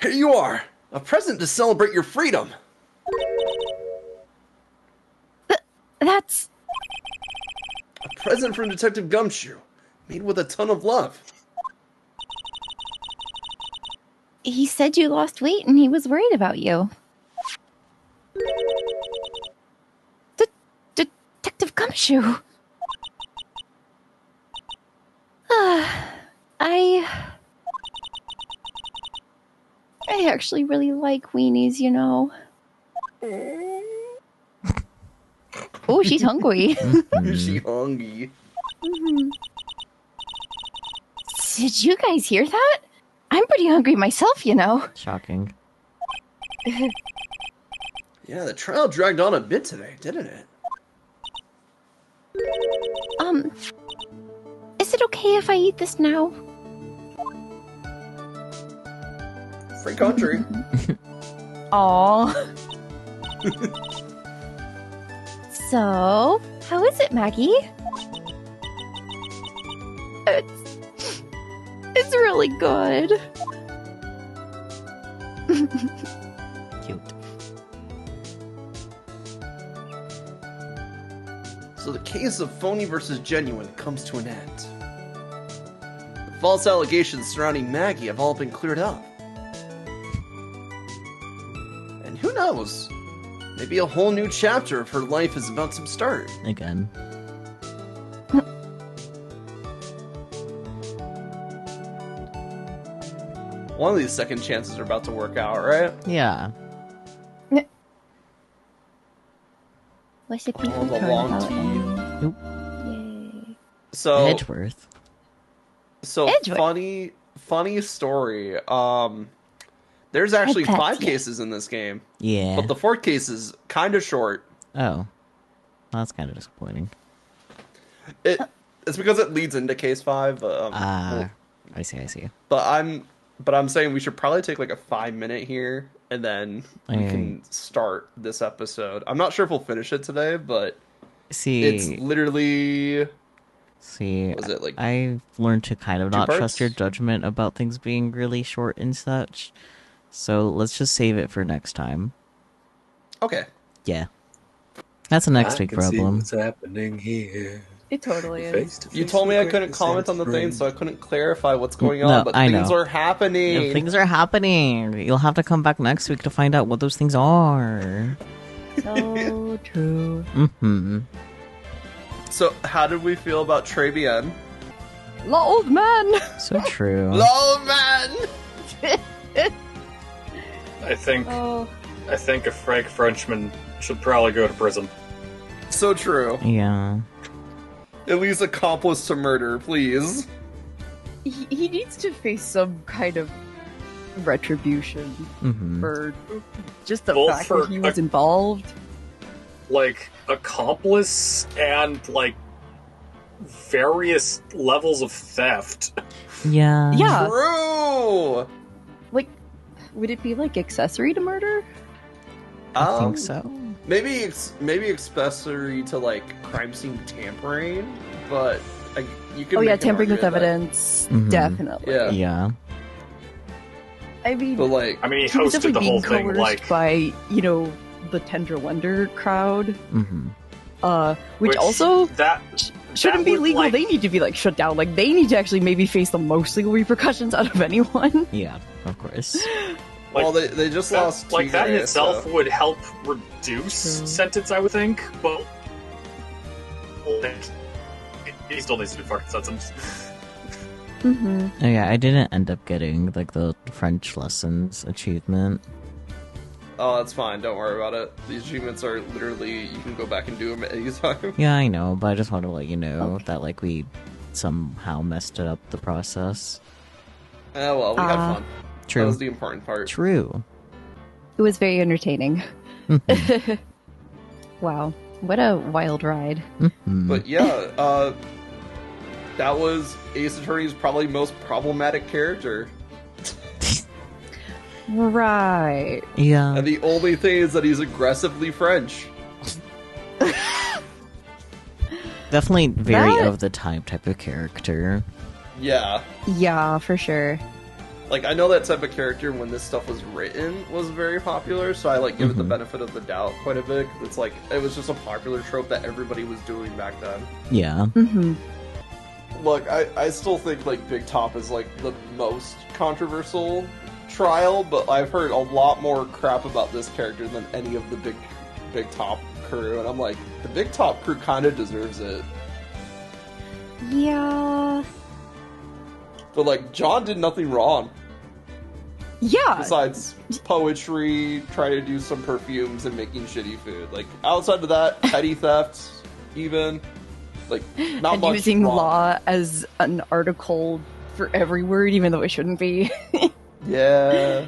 Here you are. A present to celebrate your freedom. That's... A present from Detective Gumshoe. Made with a ton of love. He said you lost weight and he was worried about you. Detective Gumshoe. I actually really like weenies, you know. Oh, she's hungry. She hungry. Did you guys hear that? I'm pretty hungry myself, you know. Shocking. Yeah, the trial dragged on a bit today, didn't it? Is it okay if I eat this now? Free country. Aww. So, how is it, Maggie? It's really good. Cute. So the case of phony versus genuine comes to an end. The false allegations surrounding Maggie have all been cleared up. And who knows? Maybe a whole new chapter of her life is about to start. Again. One of these second chances are about to work out, right? Yeah. What's the Oh, people the turn long about? tea. Yay. So Edgeworth. Edgeworth. funny story. There's actually bet 5 you. cases in this game, Yeah. but the 4th case is kind of short. Oh. That's kind of disappointing. It's because it leads into case 5. But, I see. but I'm saying we should probably take like a 5-minute here, and then we can start this episode. I'm not sure if we'll finish it today, but it's literally. Was it like I've learned to kind of 2 not parts? trust your judgment about things being really short and such. So let's just save it for next time. Okay. Yeah. That's a next I week can see problem. what's happening here. It totally is. Face to You face told me with I couldn't greatness comment on and the thing, strength. so I couldn't clarify what's going No, on. But I things know. are happening. If things are happening. You'll have to come back next week to find out what those things are. So true. Mm-hmm. So, how did we feel about Trebian? Old man. So true. Low man. I think Oh. a Frank Frenchman should probably go to prison. So true. Yeah. At least accomplice to murder, please. He needs to face some kind of retribution Mm-hmm. for just the Both fact for that he was involved. Like, accomplice and, like, various levels of theft. Yeah. Yeah. True. Like, would it be like accessory to murder? I think so. Maybe accessory to like crime scene tampering, but you can. Oh yeah, make an tampering with argument that- evidence, Mhm. definitely. Yeah. Yeah. I mean, But like, I mean, he he was hosted the definitely whole being thing, coerced like, by, you know, the Tendra Wonder crowd, Mm-hmm. which also that shouldn't be would, legal. like- They need to be like shut down. Like they need to actually maybe face the most legal repercussions out of anyone. Yeah, of course. like, well, they just that, lost. like that in Tigre, itself so- would help reduce True. sentence, I would think. But like, he still needs to be fucking sentenced. Mm-hmm. Oh yeah, I didn't end up getting like the French lessons achievement. Oh, that's fine. Don't worry about it. These achievements are literally you can go back and do them at any time. Yeah, I know, but I just wanted to let you know that like we somehow messed it up the process. Oh well, we had fun. That True. was the important part. True. It was very entertaining. Mhm. Wow, what a wild ride! Mhm. But yeah, that was Ace Attorney's probably most problematic character. Right. Yeah. And the only thing is that he's aggressively French. Definitely very That- of the type of character. Yeah. Yeah, for sure. Like, I know that type of character, when this stuff was written, was very popular, so I, like, give it the Mhm. benefit of the doubt quite a bit. 'Cause it's like, it was just a popular trope that everybody was doing back then. Yeah. Mm-hmm. Look, I still think like Big Top is like the most controversial trial, but I've heard a lot more crap about this character than any of the Big Top crew, and I'm like, the Big Top crew kind of deserves it. Yeah. But like, John did nothing wrong Yeah. besides poetry, trying to do some perfumes, and making shitty food. Like outside of that, petty theft, even like not And much using wrong. law as an article for every word, even though it shouldn't be. Yeah.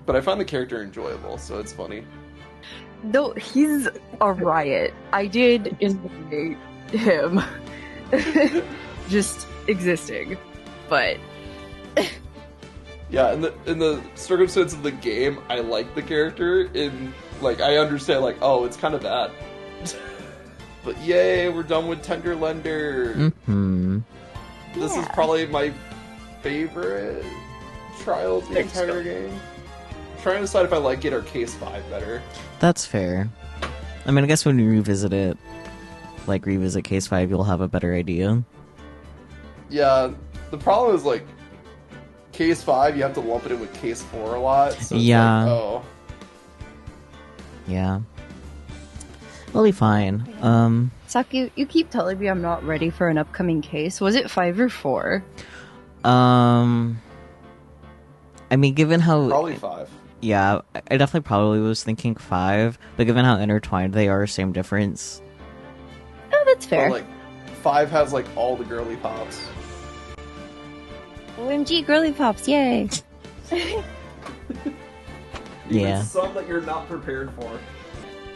But I find the character enjoyable, so it's funny. No, he's a riot. I did enjoy him just existing, but Yeah, in the circumstance of the game, I like the character. In like, I understand like, oh, it's kind of bad. But yay, we're done with Tender Lender. Mm-hmm. This is probably my favorite trial of the entire game. I'm trying to decide if I like it or Case 5 better. That's fair. I mean, I guess when you revisit it, like revisit Case 5, you'll have a better idea. Yeah, the problem is like Case 5, you have to lump it in with Case 4 a lot. So it's Yeah. like, oh. Yeah. We'll be fine. Saki, you keep telling me I'm not ready for an upcoming case. Was it 5 or 4? I mean, given how... Probably 5. Yeah, I definitely probably was thinking 5, but given how intertwined they are, same difference. Oh, that's fair. But, like, 5 has like all the girly pops. OMG, girly pops, yay! Yeah. Even some that you're not prepared for.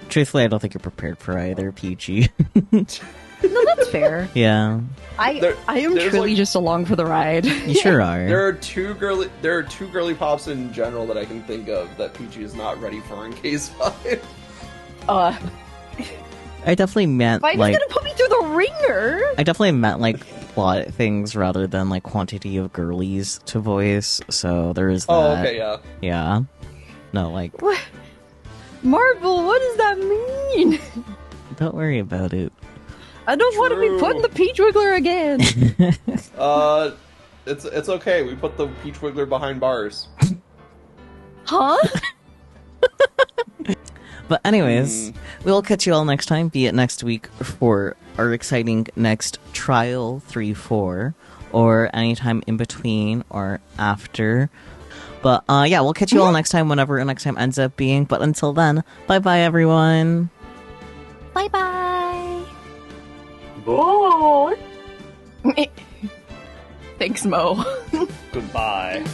Truthfully, I don't think you're prepared for either, Peachy. No, that's fair. Yeah. I am there's, truly like- just along for the ride. You sure are. There are two girly pops in general that I can think of that Peachy is not ready for in Case 5. I definitely meant, 5 like... is gonna put me through the ringer! I definitely meant, like, plot things rather than, like, quantity of girlies to voice, so there is that. Oh, okay, yeah. Yeah. No, like... What? Marvel, what does that mean? Don't worry about it. I don't want to be put in the Peach Wiggler again! It's okay. We put the Peach Wiggler behind bars. Huh? But anyways, we'll catch you all next time, be it next week for our exciting next Trial 3-4, or anytime in between or after. But yeah, we'll catch you all next time whenever next time ends up being. But until then, bye-bye everyone! Bye-bye! Bye! Thanks, Mo. Goodbye.